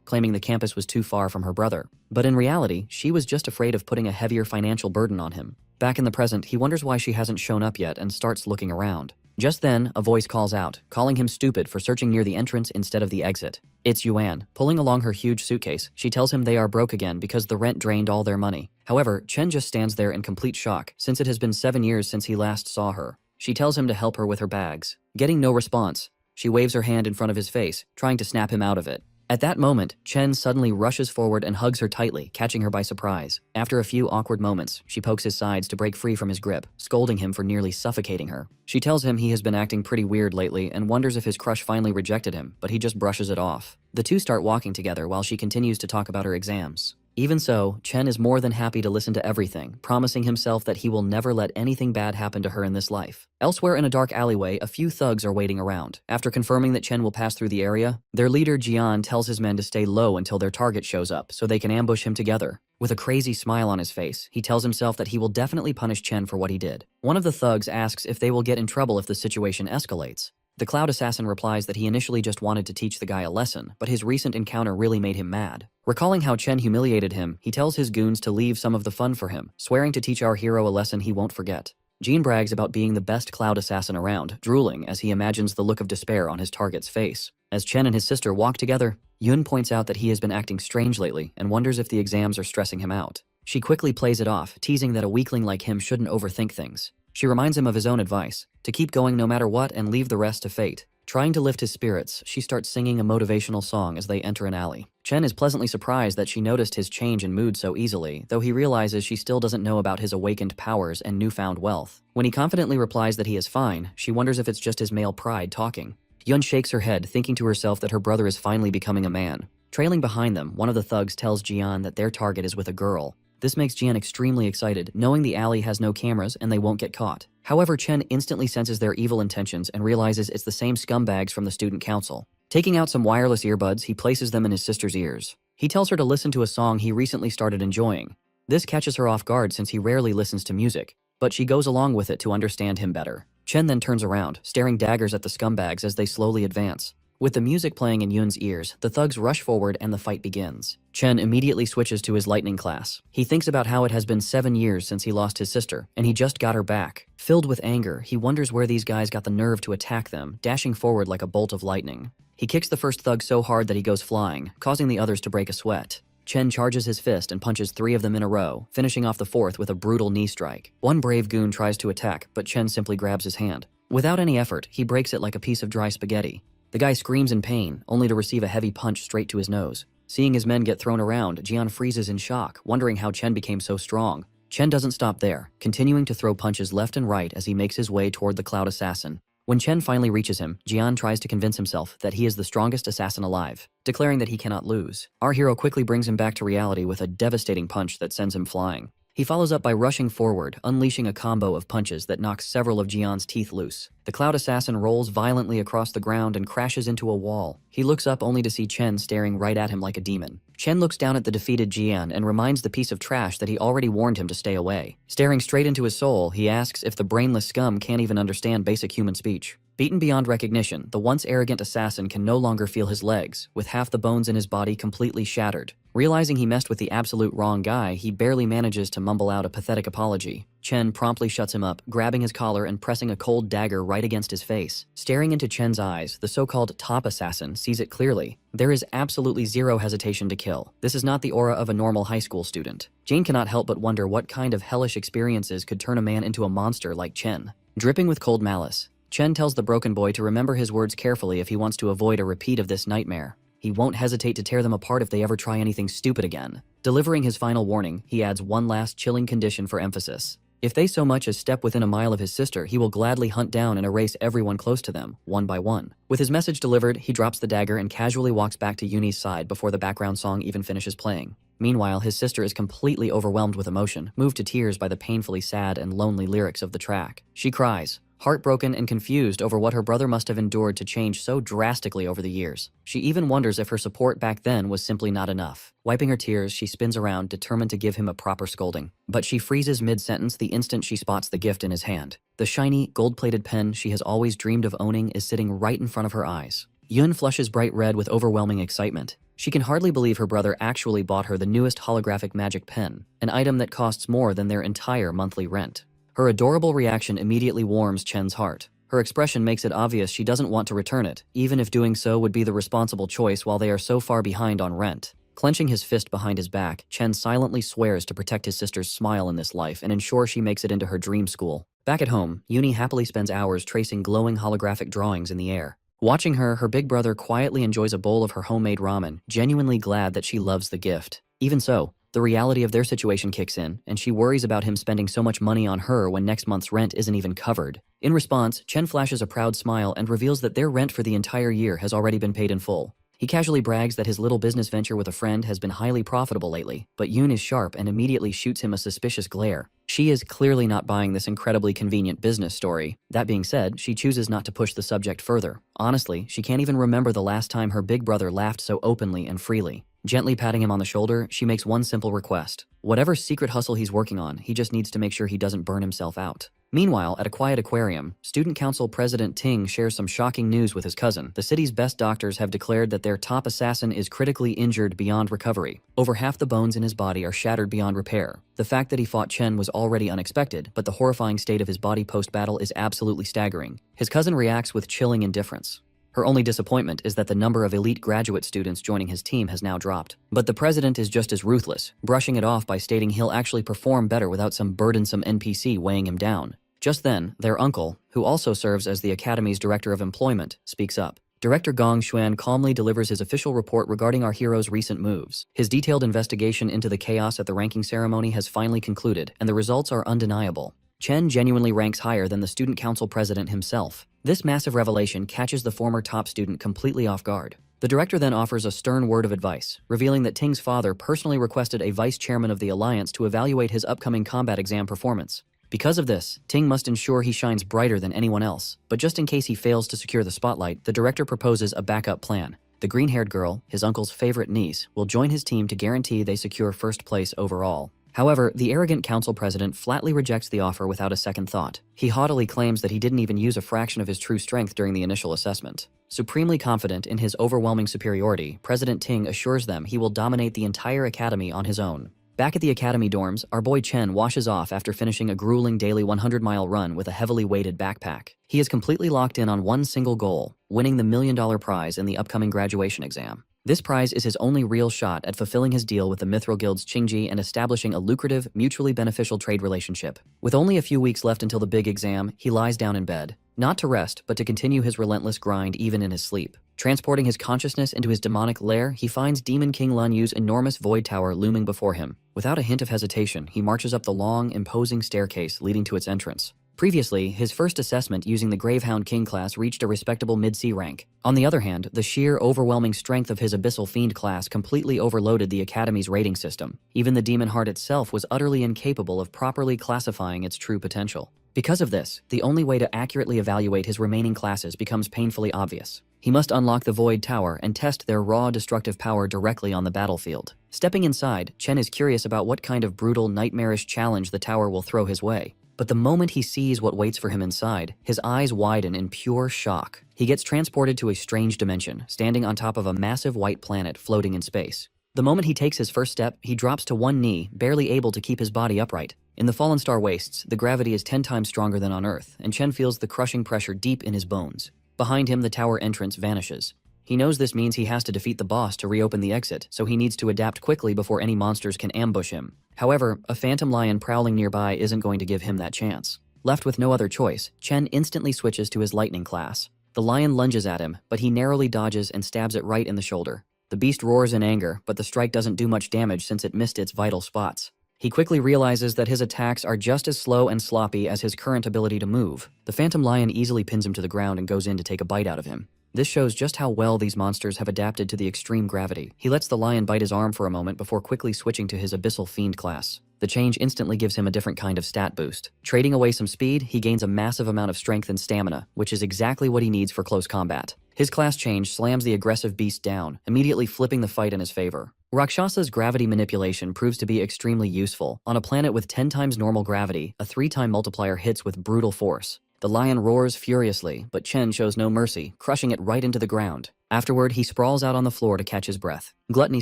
claiming the campus was too far from her brother. But in reality, she was just afraid of putting a heavier financial burden on him. Back in the present, he wonders why she hasn't shown up yet and starts looking around. Just then, a voice calls out, calling him stupid for searching near the entrance instead of the exit. It's Yuan. Pulling along her huge suitcase, she tells him they are broke again because the rent drained all their money. However, Chen just stands there in complete shock, since it has been 7 years since he last saw her. She tells him to help her with her bags. Getting no response, she waves her hand in front of his face, trying to snap him out of it. At that moment, Chen suddenly rushes forward and hugs her tightly, catching her by surprise. After a few awkward moments, she pokes his sides to break free from his grip, scolding him for nearly suffocating her. She tells him he has been acting pretty weird lately and wonders if his crush finally rejected him, but he just brushes it off. The two start walking together while she continues to talk about her exams. Even so, Chen is more than happy to listen to everything, promising himself that he will never let anything bad happen to her in this life. Elsewhere in a dark alleyway, a few thugs are waiting around. After confirming that Chen will pass through the area, their leader Jian tells his men to stay low until their target shows up so they can ambush him together. With a crazy smile on his face, he tells himself that he will definitely punish Chen for what he did. One of the thugs asks if they will get in trouble if the situation escalates. The Cloud Assassin replies that he initially just wanted to teach the guy a lesson, but his recent encounter really made him mad. Recalling how Chen humiliated him, he tells his goons to leave some of the fun for him, swearing to teach our hero a lesson he won't forget. Jean brags about being the best Cloud Assassin around, drooling as he imagines the look of despair on his target's face. As Chen and his sister walk together, Yun points out that he has been acting strange lately and wonders if the exams are stressing him out. She quickly plays it off, teasing that a weakling like him shouldn't overthink things. She reminds him of his own advice, to keep going no matter what and leave the rest to fate. Trying to lift his spirits, she starts singing a motivational song as they enter an alley. Chen is pleasantly surprised that she noticed his change in mood so easily, though he realizes she still doesn't know about his awakened powers and newfound wealth. When he confidently replies that he is fine, she wonders if it's just his male pride talking. Yun shakes her head, thinking to herself that her brother is finally becoming a man. Trailing behind them, one of the thugs tells Jian that their target is with a girl. This makes Jian extremely excited, knowing the alley has no cameras and they won't get caught. However, Chen instantly senses their evil intentions and realizes it's the same scumbags from the student council. Taking out some wireless earbuds, he places them in his sister's ears. He tells her to listen to a song he recently started enjoying. This catches her off guard since he rarely listens to music, but she goes along with it to understand him better. Chen then turns around, staring daggers at the scumbags as they slowly advance. With the music playing in Yun's ears, the thugs rush forward and the fight begins. Chen immediately switches to his lightning class. He thinks about how it has been 7 years since he lost his sister, and he just got her back. Filled with anger, he wonders where these guys got the nerve to attack them, dashing forward like a bolt of lightning. He kicks the first thug so hard that he goes flying, causing the others to break a sweat. Chen charges his fist and punches 3 of them in a row, finishing off the 4th with a brutal knee strike. One brave goon tries to attack, but Chen simply grabs his hand. Without any effort, he breaks it like a piece of dry spaghetti. The guy screams in pain, only to receive a heavy punch straight to his nose. Seeing his men get thrown around, Jian freezes in shock, wondering how Chen became so strong. Chen doesn't stop there, continuing to throw punches left and right as he makes his way toward the Cloud Assassin. When Chen finally reaches him, Jian tries to convince himself that he is the strongest assassin alive, declaring that he cannot lose. Our hero quickly brings him back to reality with a devastating punch that sends him flying. He follows up by rushing forward, unleashing a combo of punches that knocks several of Jian's teeth loose. The Cloud Assassin rolls violently across the ground and crashes into a wall. He looks up only to see Chen staring right at him like a demon. Chen looks down at the defeated Jian and reminds the piece of trash that he already warned him to stay away. Staring straight into his soul, he asks if the brainless scum can't even understand basic human speech. Beaten beyond recognition, the once arrogant assassin can no longer feel his legs, with half the bones in his body completely shattered. Realizing he messed with the absolute wrong guy, he barely manages to mumble out a pathetic apology. Chen promptly shuts him up, grabbing his collar and pressing a cold dagger right against his face. Staring into Chen's eyes, the so-called top assassin sees it clearly. There is absolutely zero hesitation to kill. This is not the aura of a normal high school student. Jane cannot help but wonder what kind of hellish experiences could turn a man into a monster like Chen. Dripping with cold malice, Chen tells the broken boy to remember his words carefully if he wants to avoid a repeat of this nightmare. He won't hesitate to tear them apart if they ever try anything stupid again. Delivering his final warning, he adds one last chilling condition for emphasis. If they so much as step within a mile of his sister, he will gladly hunt down and erase everyone close to them, one by one. With his message delivered, he drops the dagger and casually walks back to Yoonhee side before the background song even finishes playing. Meanwhile, his sister is completely overwhelmed with emotion, moved to tears by the painfully sad and lonely lyrics of the track. She cries, heartbroken and confused over what her brother must have endured to change so drastically over the years. She even wonders if her support back then was simply not enough. Wiping her tears, she spins around, determined to give him a proper scolding. But she freezes mid-sentence the instant she spots the gift in his hand. The shiny, gold-plated pen she has always dreamed of owning is sitting right in front of her eyes. Yoon flushes bright red with overwhelming excitement. She can hardly believe her brother actually bought her the newest holographic magic pen, an item that costs more than their entire monthly rent. Her adorable reaction immediately warms Chen's heart. Her expression makes it obvious she doesn't want to return it, even if doing so would be the responsible choice while they are so far behind on rent. Clenching his fist behind his back, Chen silently swears to protect his sister's smile in this life and ensure she makes it into her dream school. Back at home, Yoonhee happily spends hours tracing glowing holographic drawings in the air. Watching her big brother quietly enjoys a bowl of her homemade ramen, genuinely glad that she loves the gift. Even so, the reality of their situation kicks in, and she worries about him spending so much money on her when next month's rent isn't even covered. In response, Chen flashes a proud smile and reveals that their rent for the entire year has already been paid in full. He casually brags that his little business venture with a friend has been highly profitable lately, but Yoon is sharp and immediately shoots him a suspicious glare. She is clearly not buying this incredibly convenient business story. That being said, she chooses not to push the subject further. Honestly, she can't even remember the last time her big brother laughed so openly and freely. Gently patting him on the shoulder, she makes one simple request. Whatever secret hustle he's working on, he just needs to make sure he doesn't burn himself out. Meanwhile, at a quiet aquarium, Student Council President Ting shares some shocking news with his cousin. The city's best doctors have declared that their top assassin is critically injured beyond recovery. Over half the bones in his body are shattered beyond repair. The fact that he fought Chen was already unexpected, but the horrifying state of his body post-battle is absolutely staggering. His cousin reacts with chilling indifference. Her only disappointment is that the number of elite graduate students joining his team has now dropped. But the president is just as ruthless, brushing it off by stating he'll actually perform better without some burdensome NPC weighing him down. Just then, their uncle, who also serves as the Academy's Director of Employment, speaks up. Director Gong Xuan calmly delivers his official report regarding our hero's recent moves. His detailed investigation into the chaos at the ranking ceremony has finally concluded, and the results are undeniable. Chen genuinely ranks higher than the student council president himself. This massive revelation catches the former top student completely off guard. The director then offers a stern word of advice, revealing that Ting's father personally requested a vice chairman of the alliance to evaluate his upcoming combat exam performance. Because of this, Ting must ensure he shines brighter than anyone else, but just in case he fails to secure the spotlight, the director proposes a backup plan. The green-haired girl, his uncle's favorite niece, will join his team to guarantee they secure first place overall. However, the arrogant council president flatly rejects the offer without a second thought. He haughtily claims that he didn't even use a fraction of his true strength during the initial assessment. Supremely confident in his overwhelming superiority, President Ting assures them he will dominate the entire academy on his own. Back at the academy dorms, our boy Chen washes off after finishing a grueling daily 100-mile run with a heavily weighted backpack. He is completely locked in on one single goal, winning the $1 million prize in the upcoming graduation exam. This prize is his only real shot at fulfilling his deal with the Mithril Guild's Qingji and establishing a lucrative, mutually beneficial trade relationship. With only a few weeks left until the big exam, he lies down in bed. Not to rest, but to continue his relentless grind even in his sleep. Transporting his consciousness into his demonic lair, he finds Demon King Lun Yu's enormous void tower looming before him. Without a hint of hesitation, he marches up the long, imposing staircase leading to its entrance. Previously, his first assessment using the Gravehound King class reached a respectable mid-C rank. On the other hand, the sheer, overwhelming strength of his Abyssal Fiend class completely overloaded the Academy's rating system. Even the Demon Heart itself was utterly incapable of properly classifying its true potential. Because of this, the only way to accurately evaluate his remaining classes becomes painfully obvious. He must unlock the Void Tower and test their raw destructive power directly on the battlefield. Stepping inside, Chen is curious about what kind of brutal, nightmarish challenge the tower will throw his way. But the moment he sees what waits for him inside, his eyes widen in pure shock. He gets transported to a strange dimension, standing on top of a massive white planet floating in space. The moment he takes his first step, he drops to one knee, barely able to keep his body upright. In the Fallen Star Wastes, the gravity is 10 times stronger than on Earth, and Chen feels the crushing pressure deep in his bones. Behind him, the tower entrance vanishes. He knows this means he has to defeat the boss to reopen the exit, so he needs to adapt quickly before any monsters can ambush him. However, a phantom lion prowling nearby isn't going to give him that chance. Left with no other choice, Chen instantly switches to his lightning class. The lion lunges at him, but he narrowly dodges and stabs it right in the shoulder. The beast roars in anger, but the strike doesn't do much damage since it missed its vital spots. He quickly realizes that his attacks are just as slow and sloppy as his current ability to move. The Phantom Lion easily pins him to the ground and goes in to take a bite out of him. This shows just how well these monsters have adapted to the extreme gravity. He lets the lion bite his arm for a moment before quickly switching to his Abyssal Fiend class. The change instantly gives him a different kind of stat boost. Trading away some speed, he gains a massive amount of strength and stamina, which is exactly what he needs for close combat. His class change slams the aggressive beast down, immediately flipping the fight in his favor. Rakshasa's gravity manipulation proves to be extremely useful. On a planet with 10 times normal gravity, a 3-time multiplier hits with brutal force. The lion roars furiously, but Chen shows no mercy, crushing it right into the ground. Afterward, he sprawls out on the floor to catch his breath. Gluttony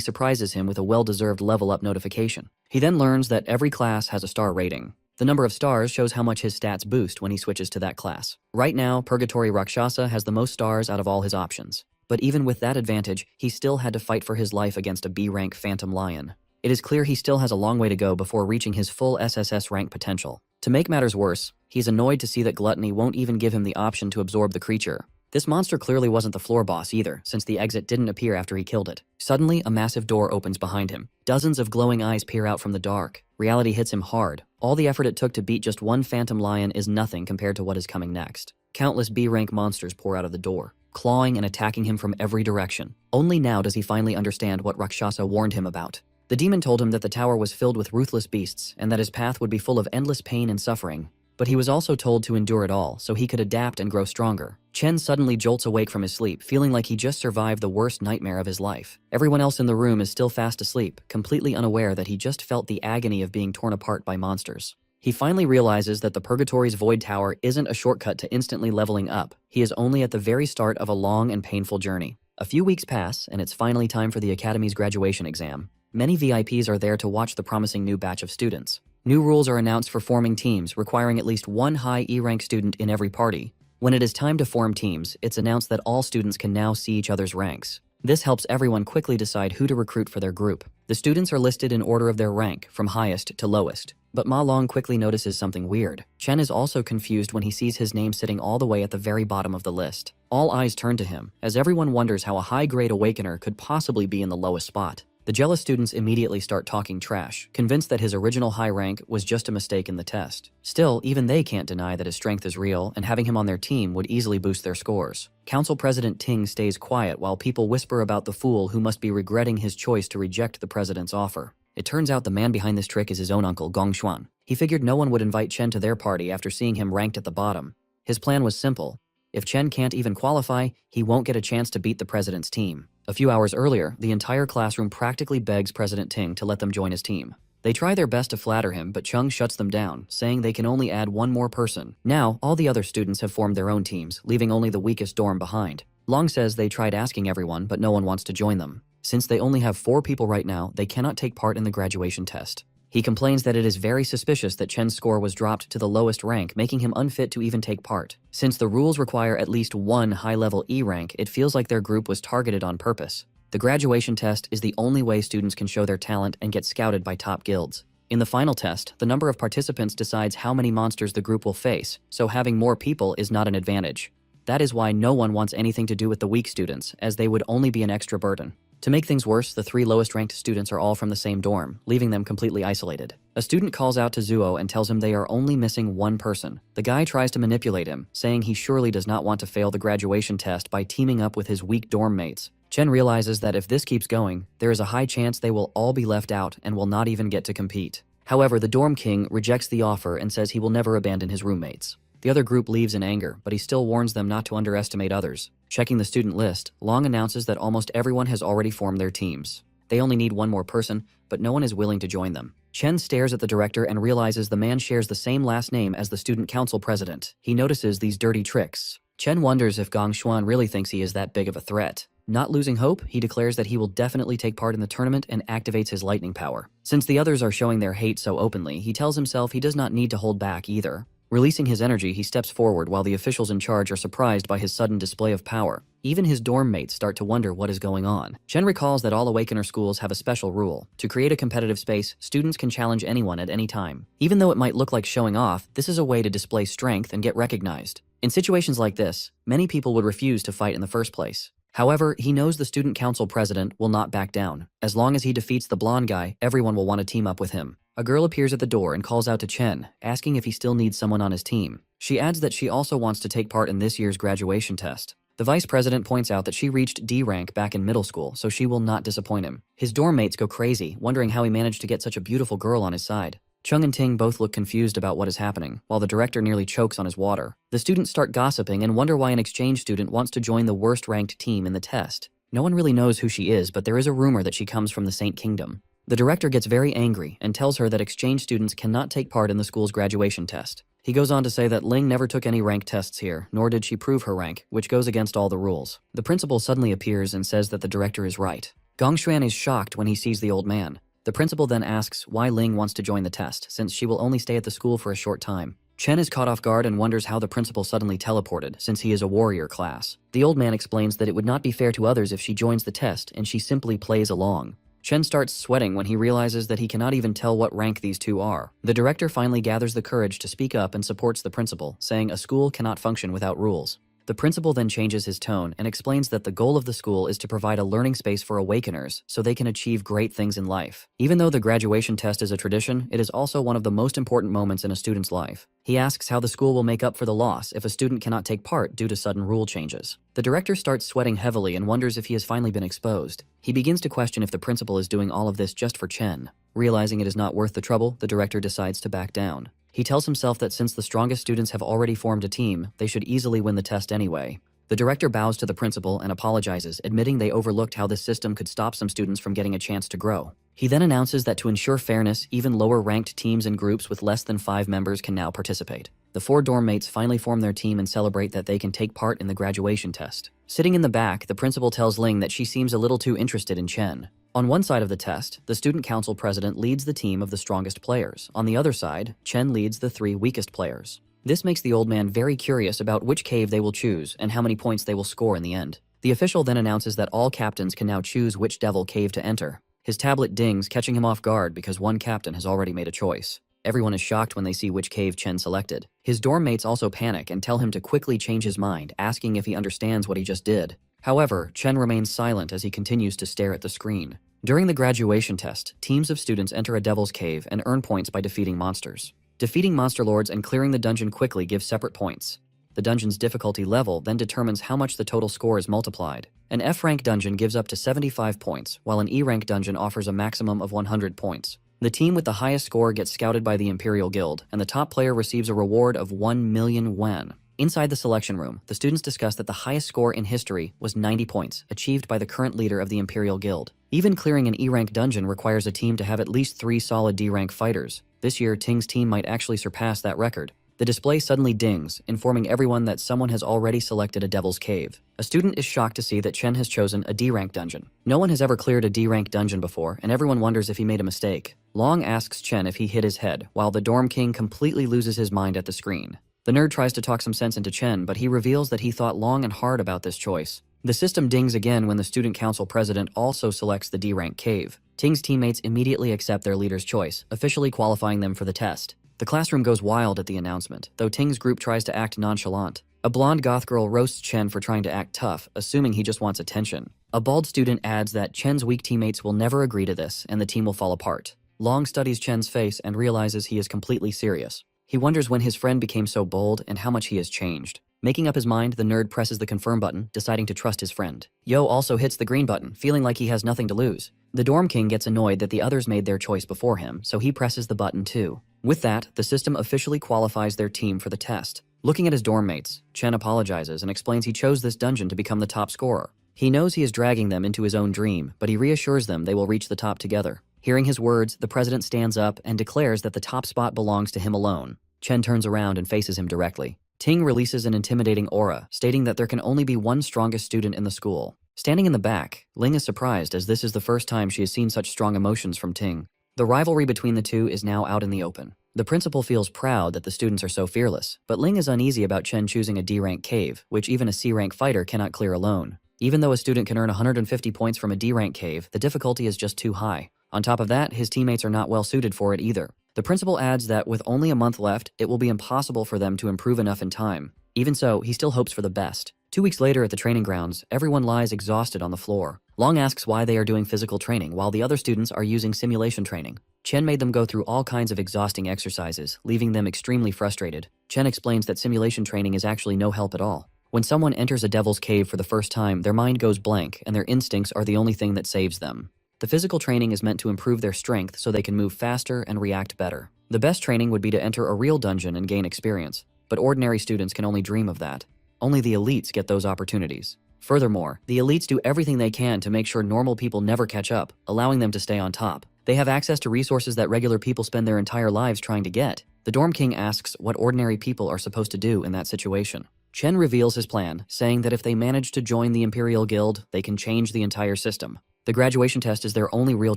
surprises him with a well-deserved level-up notification. He then learns that every class has a star rating. The number of stars shows how much his stats boost when he switches to that class. Right now, Purgatory Rakshasa has the most stars out of all his options. But even with that advantage, he still had to fight for his life against a B-rank Phantom Lion. It is clear he still has a long way to go before reaching his full SSS rank potential. To make matters worse, he's annoyed to see that Gluttony won't even give him the option to absorb the creature. This monster clearly wasn't the floor boss either, since the exit didn't appear after he killed it. Suddenly, a massive door opens behind him. Dozens of glowing eyes peer out from the dark. Reality hits him hard. All the effort it took to beat just one Phantom Lion is nothing compared to what is coming next. Countless B-rank monsters pour out of the door, clawing and attacking him from every direction. Only now does he finally understand what Rakshasa warned him about. The demon told him that the tower was filled with ruthless beasts and that his path would be full of endless pain and suffering. But he was also told to endure it all so he could adapt and grow stronger. Chen suddenly jolts awake from his sleep, feeling like he just survived the worst nightmare of his life. Everyone else in the room is still fast asleep, completely unaware that he just felt the agony of being torn apart by monsters. He finally realizes that the Purgatory's Void Tower isn't a shortcut to instantly leveling up. He is only at the very start of a long and painful journey. A few weeks pass, and it's finally time for the Academy's graduation exam. Many VIPs are there to watch the promising new batch of students. New rules are announced for forming teams, requiring at least one high E-rank student in every party. When it is time to form teams, it's announced that all students can now see each other's ranks. This helps everyone quickly decide who to recruit for their group. The students are listed in order of their rank, from highest to lowest. But Ma Long quickly notices something weird. Chen is also confused when he sees his name sitting all the way at the very bottom of the list. All eyes turn to him, as everyone wonders how a high-grade awakener could possibly be in the lowest spot. The jealous students immediately start talking trash, convinced that his original high rank was just a mistake in the test. Still, even they can't deny that his strength is real, and having him on their team would easily boost their scores. Council President Ting stays quiet while people whisper about the fool who must be regretting his choice to reject the president's offer. It turns out the man behind this trick is his own uncle, Gong Xuan. He figured no one would invite Chen to their party after seeing him ranked at the bottom. His plan was simple. If Chen can't even qualify, he won't get a chance to beat the president's team. A few hours earlier, the entire classroom practically begs President Ting to let them join his team. They try their best to flatter him, but Chung shuts them down, saying they can only add one more person. Now, all the other students have formed their own teams, leaving only the weakest dorm behind. Long says they tried asking everyone, but no one wants to join them. Since they only have 4 people right now, they cannot take part in the graduation test. He complains that it is very suspicious that Chen's score was dropped to the lowest rank, making him unfit to even take part. Since the rules require at least one high-level E rank, it feels like their group was targeted on purpose. The graduation test is the only way students can show their talent and get scouted by top guilds. In the final test, the number of participants decides how many monsters the group will face, so having more people is not an advantage. That is why no one wants anything to do with the weak students, as they would only be an extra burden. To make things worse, the 3 lowest-ranked students are all from the same dorm, leaving them completely isolated. A student calls out to Zuo and tells him they are only missing one person. The guy tries to manipulate him, saying he surely does not want to fail the graduation test by teaming up with his weak dorm mates. Chen realizes that if this keeps going, there is a high chance they will all be left out and will not even get to compete. However, the dorm king rejects the offer and says he will never abandon his roommates. The other group leaves in anger, but he still warns them not to underestimate others. Checking the student list, Long announces that almost everyone has already formed their teams. They only need one more person, but no one is willing to join them. Chen stares at the director and realizes the man shares the same last name as the student council president. He notices these dirty tricks. Chen wonders if Gong Xuan really thinks he is that big of a threat. Not losing hope, he declares that he will definitely take part in the tournament and activates his lightning power. Since the others are showing their hate so openly, he tells himself he does not need to hold back either. Releasing his energy, he steps forward while the officials in charge are surprised by his sudden display of power. Even his dorm mates start to wonder what is going on. Chen recalls that all Awakener schools have a special rule. To create a competitive space, students can challenge anyone at any time. Even though it might look like showing off, this is a way to display strength and get recognized. In situations like this, many people would refuse to fight in the first place. However, he knows the student council president will not back down. As long as he defeats the blonde guy, everyone will want to team up with him. A girl appears at the door and calls out to Chen, asking if he still needs someone on his team. She adds that she also wants to take part in this year's graduation test. The vice president points out that she reached D rank back in middle school, so she will not disappoint him. His dorm mates go crazy, wondering how he managed to get such a beautiful girl on his side. Chung and Ting both look confused about what is happening, while the director nearly chokes on his water. The students start gossiping and wonder why an exchange student wants to join the worst-ranked team in the test. No one really knows who she is, but there is a rumor that she comes from the Saint Kingdom. The director gets very angry and tells her that exchange students cannot take part in the school's graduation test. He goes on to say that Ling never took any rank tests here, nor did she prove her rank, which goes against all the rules. The principal suddenly appears and says that the director is right. Gong Xuan is shocked when he sees the old man. The principal then asks why Ling wants to join the test, since she will only stay at the school for a short time. Chen is caught off guard and wonders how the principal suddenly teleported, since he is a warrior class. The old man explains that it would not be fair to others if she joins the test, and she simply plays along. Chen starts sweating when he realizes that he cannot even tell what rank these two are. The director finally gathers the courage to speak up and supports the principal, saying a school cannot function without rules. The principal then changes his tone and explains that the goal of the school is to provide a learning space for awakeners so they can achieve great things in life. Even though the graduation test is a tradition, it is also one of the most important moments in a student's life. He asks how the school will make up for the loss if a student cannot take part due to sudden rule changes. The director starts sweating heavily and wonders if he has finally been exposed. He begins to question if the principal is doing all of this just for Chen. Realizing it is not worth the trouble, the director decides to back down. He tells himself that since the strongest students have already formed a team, they should easily win the test anyway. The director bows to the principal and apologizes, admitting they overlooked how this system could stop some students from getting a chance to grow. He then announces that to ensure fairness, even lower-ranked teams and groups with less than 5 members can now participate. The 4 dorm mates finally form their team and celebrate that they can take part in the graduation test. Sitting in the back, the principal tells Ling that she seems a little too interested in Chen. On one side of the test, the student council president leads the team of the strongest players. On the other side, Chen leads the 3 weakest players. This makes the old man very curious about which cave they will choose and how many points they will score in the end. The official then announces that all captains can now choose which devil cave to enter. His tablet dings, catching him off guard because one captain has already made a choice. Everyone is shocked when they see which cave Chen selected. His dorm mates also panic and tell him to quickly change his mind, asking if he understands what he just did. However, Chen remains silent as he continues to stare at the screen. During the graduation test, teams of students enter a devil's cave and earn points by defeating monsters. Defeating monster lords and clearing the dungeon quickly give separate points. The dungeon's difficulty level then determines how much the total score is multiplied. An F-rank dungeon gives up to 75 points, while an E-rank dungeon offers a maximum of 100 points. The team with the highest score gets scouted by the Imperial Guild, and the top player receives a reward of 1 million yuan. Inside the selection room, the students discuss that the highest score in history was 90 points, achieved by the current leader of the Imperial Guild. Even clearing an E-rank dungeon requires a team to have at least 3 solid D-rank fighters. This year, Ting's team might actually surpass that record. The display suddenly dings, informing everyone that someone has already selected a Devil's Cave. A student is shocked to see that Chen has chosen a D-rank dungeon. No one has ever cleared a D-rank dungeon before, and everyone wonders if he made a mistake. Long asks Chen if he hit his head, while the dorm king completely loses his mind at the screen. The nerd tries to talk some sense into Chen, but he reveals that he thought long and hard about this choice. The system dings again when the student council president also selects the D-rank cave. Ting's teammates immediately accept their leader's choice, officially qualifying them for the test. The classroom goes wild at the announcement, though Ting's group tries to act nonchalant. A blonde goth girl roasts Chen for trying to act tough, assuming he just wants attention. A bald student adds that Chen's weak teammates will never agree to this, and the team will fall apart. Long studies Chen's face and realizes he is completely serious. He wonders when his friend became so bold and how much he has changed. Making up his mind, the nerd presses the confirm button, deciding to trust his friend. Yo also hits the green button, feeling like he has nothing to lose. The dorm king gets annoyed that the others made their choice before him, so he presses the button too. With that, the system officially qualifies their team for the test. Looking at his dorm mates, Chen apologizes and explains he chose this dungeon to become the top scorer. He knows he is dragging them into his own dream, but he reassures them they will reach the top together. Hearing his words, the president stands up and declares that the top spot belongs to him alone. Chen turns around and faces him directly. Ting releases an intimidating aura, stating that there can only be one strongest student in the school. Standing in the back, Ling is surprised as this is the first time she has seen such strong emotions from Ting. The rivalry between the two is now out in the open. The principal feels proud that the students are so fearless, but Ling is uneasy about Chen choosing a D-rank cave, which even a C-rank fighter cannot clear alone. Even though a student can earn 150 points from a D-rank cave, the difficulty is just too high. On top of that, his teammates are not well suited for it either. The principal adds that with only a month left, it will be impossible for them to improve enough in time. Even so, he still hopes for the best. 2 weeks later at the training grounds, everyone lies exhausted on the floor. Long asks why they are doing physical training while the other students are using simulation training. Chen made them go through all kinds of exhausting exercises, leaving them extremely frustrated. Chen explains that simulation training is actually no help at all. When someone enters a devil's cave for the first time, their mind goes blank and their instincts are the only thing that saves them. The physical training is meant to improve their strength so they can move faster and react better. The best training would be to enter a real dungeon and gain experience, but ordinary students can only dream of that. Only the elites get those opportunities. Furthermore, the elites do everything they can to make sure normal people never catch up, allowing them to stay on top. They have access to resources that regular people spend their entire lives trying to get. The dorm king asks what ordinary people are supposed to do in that situation. Chen reveals his plan, saying that if they manage to join the Imperial Guild, they can change the entire system. The graduation test is their only real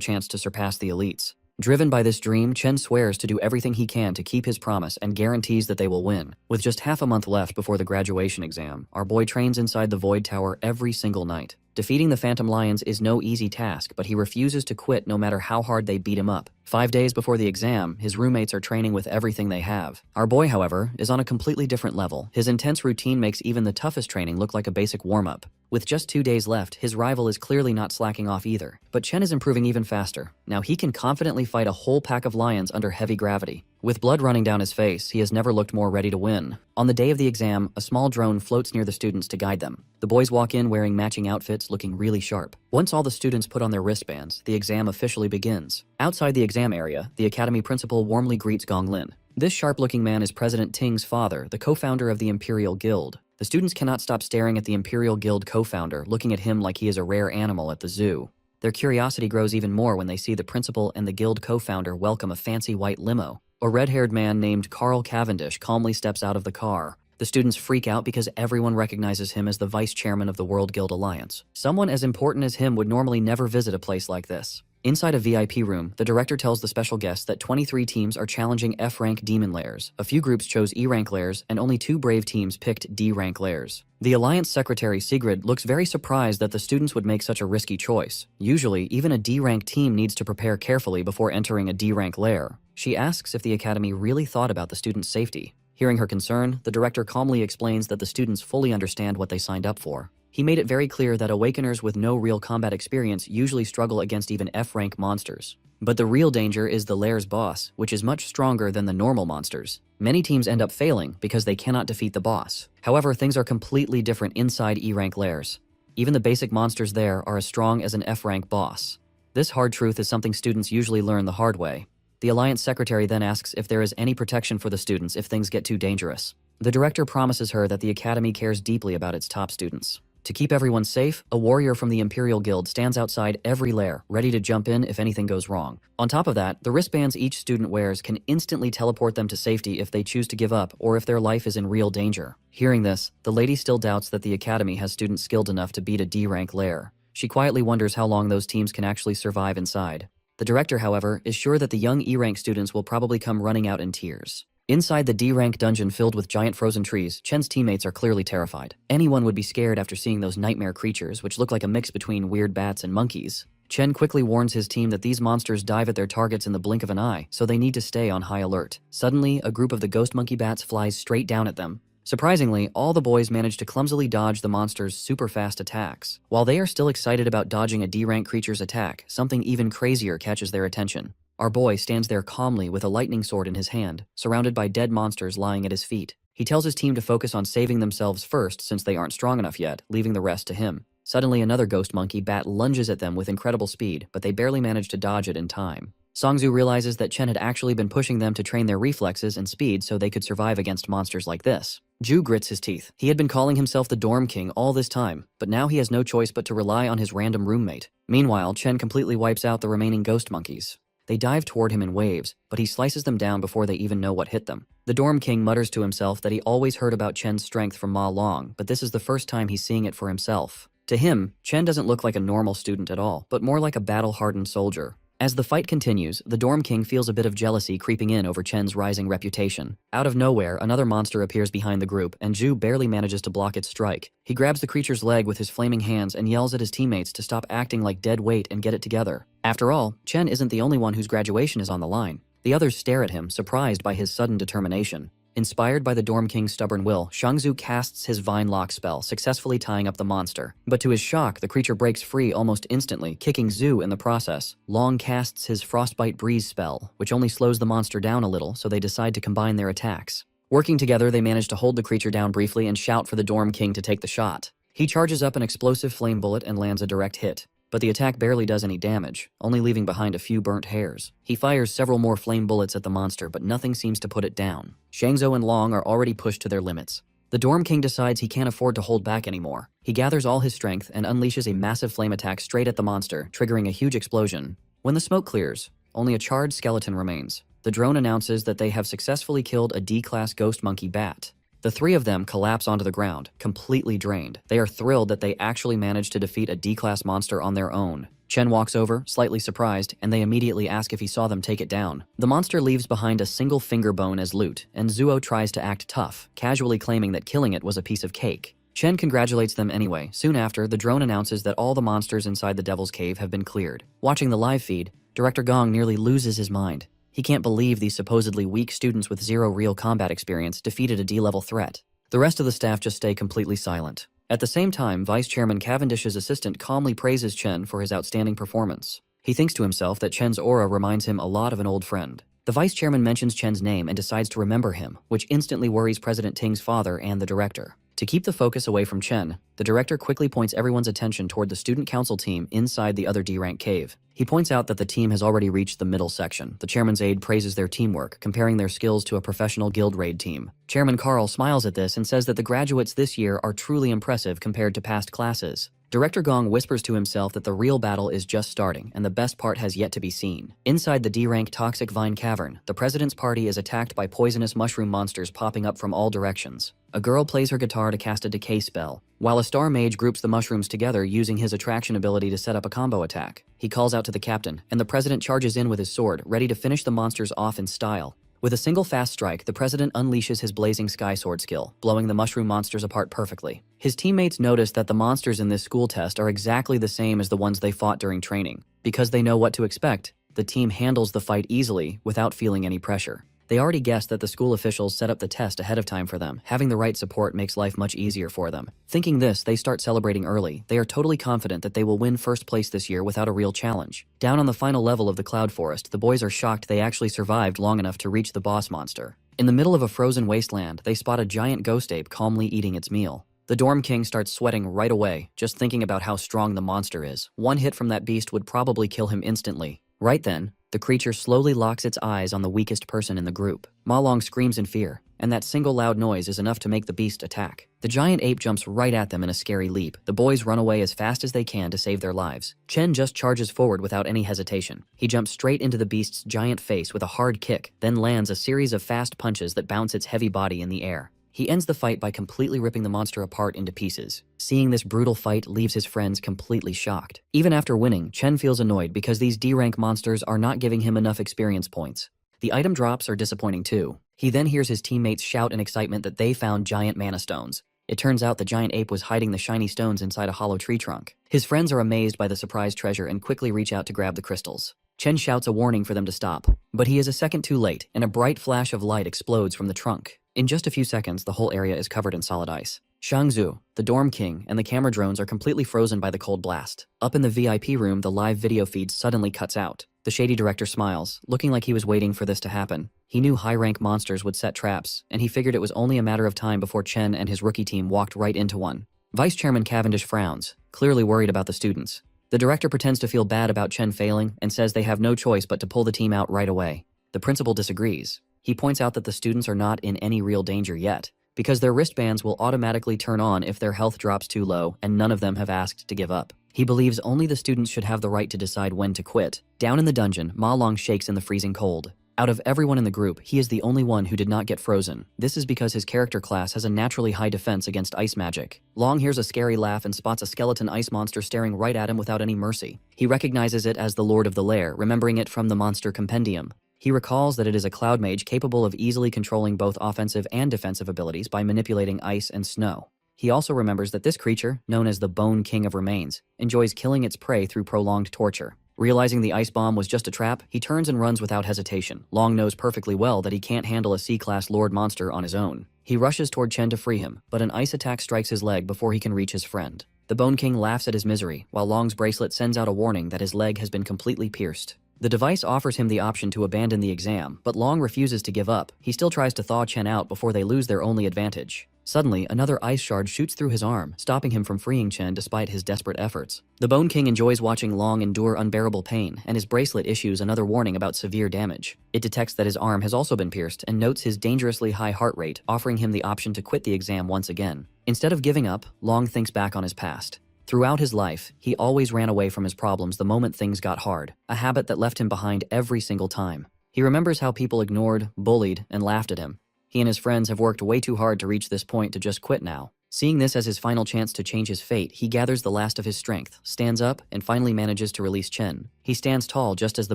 chance to surpass the elites. Driven by this dream, Chen swears to do everything he can to keep his promise and guarantees that they will win. With just half a month left before the graduation exam, our boy trains inside the Void Tower every single night. Defeating the Phantom Lions is no easy task, but he refuses to quit no matter how hard they beat him up. 5 days before the exam, his roommates are training with everything they have. Our boy, however, is on a completely different level. His intense routine makes even the toughest training look like a basic warm-up. With just 2 days left, his rival is clearly not slacking off either. But Chen is improving even faster. Now he can confidently fight a whole pack of lions under heavy gravity. With blood running down his face, he has never looked more ready to win. On the day of the exam, a small drone floats near the students to guide them. The boys walk in wearing matching outfits, looking really sharp. Once all the students put on their wristbands, the exam officially begins. Outside the exam area, the academy principal warmly greets Gong Lin. This sharp-looking man is President Ting's father, the co-founder of the Imperial Guild. The students cannot stop staring at the Imperial Guild co-founder, looking at him like he is a rare animal at the zoo. Their curiosity grows even more when they see the principal and the guild co-founder welcome a fancy white limo. A red-haired man named Carl Cavendish calmly steps out of the car. The students freak out because everyone recognizes him as the vice chairman of the World Guild Alliance. Someone as important as him would normally never visit a place like this. Inside a VIP room, the director tells the special guests that 23 teams are challenging F-rank demon lairs. A few groups chose E-rank lairs, and only 2 brave teams picked D-rank lairs. The Alliance Secretary Sigrid looks very surprised that the students would make such a risky choice. Usually, even a D-rank team needs to prepare carefully before entering a D-rank lair. She asks if the academy really thought about the students' safety. Hearing her concern, the director calmly explains that the students fully understand what they signed up for. He made it very clear that awakeners with no real combat experience usually struggle against even F-rank monsters. But the real danger is the lair's boss, which is much stronger than the normal monsters. Many teams end up failing because they cannot defeat the boss. However, things are completely different inside E-rank lairs. Even the basic monsters there are as strong as an F-rank boss. This hard truth is something students usually learn the hard way. The Alliance Secretary then asks if there is any protection for the students if things get too dangerous. The director promises her that the academy cares deeply about its top students. To keep everyone safe, a warrior from the Imperial Guild stands outside every lair, ready to jump in if anything goes wrong. On top of that, the wristbands each student wears can instantly teleport them to safety if they choose to give up or if their life is in real danger. Hearing this, the lady still doubts that the academy has students skilled enough to beat a D-rank lair. She quietly wonders how long those teams can actually survive inside. The director, however, is sure that the young E-rank students will probably come running out in tears. Inside the D-rank dungeon filled with giant frozen trees, Chen's teammates are clearly terrified. Anyone would be scared after seeing those nightmare creatures, which look like a mix between weird bats and monkeys. Chen quickly warns his team that these monsters dive at their targets in the blink of an eye, so they need to stay on high alert. Suddenly, a group of the ghost monkey bats flies straight down at them. Surprisingly, all the boys manage to clumsily dodge the monster's super fast attacks. While they are still excited about dodging a D-rank creature's attack, something even crazier catches their attention. Our boy stands there calmly with a lightning sword in his hand, surrounded by dead monsters lying at his feet. He tells his team to focus on saving themselves first since they aren't strong enough yet, leaving the rest to him. Suddenly, another ghost monkey bat lunges at them with incredible speed, but they barely manage to dodge it in time. Songzu realizes that Chen had actually been pushing them to train their reflexes and speed so they could survive against monsters like this. Ju grits his teeth. He had been calling himself the dorm king all this time, but now he has no choice but to rely on his random roommate. Meanwhile, Chen completely wipes out the remaining ghost monkeys. They dive toward him in waves, but he slices them down before they even know what hit them. The dorm king mutters to himself that he always heard about Chen's strength from Ma Long, but this is the first time he's seeing it for himself. To him, Chen doesn't look like a normal student at all, but more like a battle-hardened soldier. As the fight continues, the dorm king feels a bit of jealousy creeping in over Chen's rising reputation. Out of nowhere, another monster appears behind the group, and Ju barely manages to block its strike. He grabs the creature's leg with his flaming hands and yells at his teammates to stop acting like dead weight and get it together. After all, Chen isn't the only one whose graduation is on the line. The others stare at him, surprised by his sudden determination. Inspired by the Dorm King's stubborn will, Shangzu casts his Vine Lock spell, successfully tying up the monster. But to his shock, the creature breaks free almost instantly, kicking Zhu in the process. Long casts his Frostbite Breeze spell, which only slows the monster down a little, so they decide to combine their attacks. Working together, they manage to hold the creature down briefly and shout for the Dorm King to take the shot. He charges up an explosive flame bullet and lands a direct hit. But the attack barely does any damage, only leaving behind a few burnt hairs. He fires several more flame bullets at the monster, but nothing seems to put it down. Shangzhou and Long are already pushed to their limits. The Dorm King decides he can't afford to hold back anymore. He gathers all his strength and unleashes a massive flame attack straight at the monster, triggering a huge explosion. When the smoke clears, only a charred skeleton remains. The drone announces that they have successfully killed a D-class ghost monkey bat. The three of them collapse onto the ground, completely drained. They are thrilled that they actually managed to defeat a D-class monster on their own. Chen walks over, slightly surprised, and they immediately ask if he saw them take it down. The monster leaves behind a single finger bone as loot, and Zuo tries to act tough, casually claiming that killing it was a piece of cake. Chen congratulates them anyway. Soon after, the drone announces that all the monsters inside the Devil's Cave have been cleared. Watching the live feed, Director Gong nearly loses his mind. He can't believe these supposedly weak students with zero real combat experience defeated a D-level threat. The rest of the staff just stay completely silent. At the same time, Vice Chairman Cavendish's assistant calmly praises Chen for his outstanding performance. He thinks to himself that Chen's aura reminds him a lot of an old friend. The Vice Chairman mentions Chen's name and decides to remember him, which instantly worries President Ting's father and the director. To keep the focus away from Chen, the director quickly points everyone's attention toward the student council team inside the other D-rank cave. He points out that the team has already reached the middle section. The chairman's aide praises their teamwork, comparing their skills to a professional guild raid team. Chairman Carl smiles at this and says that the graduates this year are truly impressive compared to past classes. Director Gong whispers to himself that the real battle is just starting, and the best part has yet to be seen. Inside the D-rank Toxic Vine Cavern, the president's party is attacked by poisonous mushroom monsters popping up from all directions. A girl plays her guitar to cast a decay spell, while a star mage groups the mushrooms together using his attraction ability to set up a combo attack. He calls out to the captain, and the president charges in with his sword, ready to finish the monsters off in style. With a single fast strike, the president unleashes his blazing sky sword skill, blowing the mushroom monsters apart perfectly. His teammates notice that the monsters in this school test are exactly the same as the ones they fought during training. Because they know what to expect, the team handles the fight easily without feeling any pressure. They already guessed that the school officials set up the test ahead of time for them. Having the right support makes life much easier for them. Thinking this, they start celebrating early. They are totally confident that they will win first place this year without a real challenge. Down on the final level of the Cloud Forest, the boys are shocked they actually survived long enough to reach the boss monster. In the middle of a frozen wasteland, they spot a giant ghost ape calmly eating its meal. The Dorm King starts sweating right away, just thinking about how strong the monster is. One hit from that beast would probably kill him instantly. Right then, the creature slowly locks its eyes on the weakest person in the group. Ma Long screams in fear, and that single loud noise is enough to make the beast attack. The giant ape jumps right at them in a scary leap. The boys run away as fast as they can to save their lives. Chen just charges forward without any hesitation. He jumps straight into the beast's giant face with a hard kick, then lands a series of fast punches that bounce its heavy body in the air. He ends the fight by completely ripping the monster apart into pieces. Seeing this brutal fight leaves his friends completely shocked. Even after winning, Chen feels annoyed because these D-rank monsters are not giving him enough experience points. The item drops are disappointing too. He then hears his teammates shout in excitement that they found giant mana stones. It turns out the giant ape was hiding the shiny stones inside a hollow tree trunk. His friends are amazed by the surprise treasure and quickly reach out to grab the crystals. Chen shouts a warning for them to stop, but he is a second too late, and a bright flash of light explodes from the trunk. In just a few seconds, the whole area is covered in solid ice. Shangzu, the Dorm King, and the camera drones are completely frozen by the cold blast. Up in the VIP room, the live video feed suddenly cuts out. The shady director smiles, looking like he was waiting for this to happen. He knew high-rank monsters would set traps, and he figured it was only a matter of time before Chen and his rookie team walked right into one. Vice Chairman Cavendish frowns, clearly worried about the students. The director pretends to feel bad about Chen failing and says they have no choice but to pull the team out right away. The principal disagrees. He points out that the students are not in any real danger yet, because their wristbands will automatically turn on if their health drops too low, and none of them have asked to give up. He believes only the students should have the right to decide when to quit. Down in the dungeon, Ma Long shakes in the freezing cold. Out of everyone in the group, he is the only one who did not get frozen. This is because his character class has a naturally high defense against ice magic. Long hears a scary laugh and spots a skeleton ice monster staring right at him without any mercy. He recognizes it as the Lord of the Lair, remembering it from the Monster Compendium. He recalls that it is a cloud mage capable of easily controlling both offensive and defensive abilities by manipulating ice and snow. He also remembers that this creature, known as the Bone King of Remains, enjoys killing its prey through prolonged torture. Realizing the ice bomb was just a trap, he turns and runs without hesitation. Long knows perfectly well that he can't handle a C-class Lord monster on his own. He rushes toward Chen to free him, but an ice attack strikes his leg before he can reach his friend. The Bone King laughs at his misery, while Long's bracelet sends out a warning that his leg has been completely pierced. The device offers him the option to abandon the exam, but Long refuses to give up. He still tries to thaw Chen out before they lose their only advantage. Suddenly, another ice shard shoots through his arm, stopping him from freeing Chen despite his desperate efforts. The Bone King enjoys watching Long endure unbearable pain, and his bracelet issues another warning about severe damage. It detects that his arm has also been pierced and notes his dangerously high heart rate, offering him the option to quit the exam once again. Instead of giving up, Long thinks back on his past. Throughout his life, he always ran away from his problems the moment things got hard, a habit that left him behind every single time. He remembers how people ignored, bullied, and laughed at him. He and his friends have worked way too hard to reach this point to just quit now. Seeing this as his final chance to change his fate, he gathers the last of his strength, stands up, and finally manages to release Chen. He stands tall just as the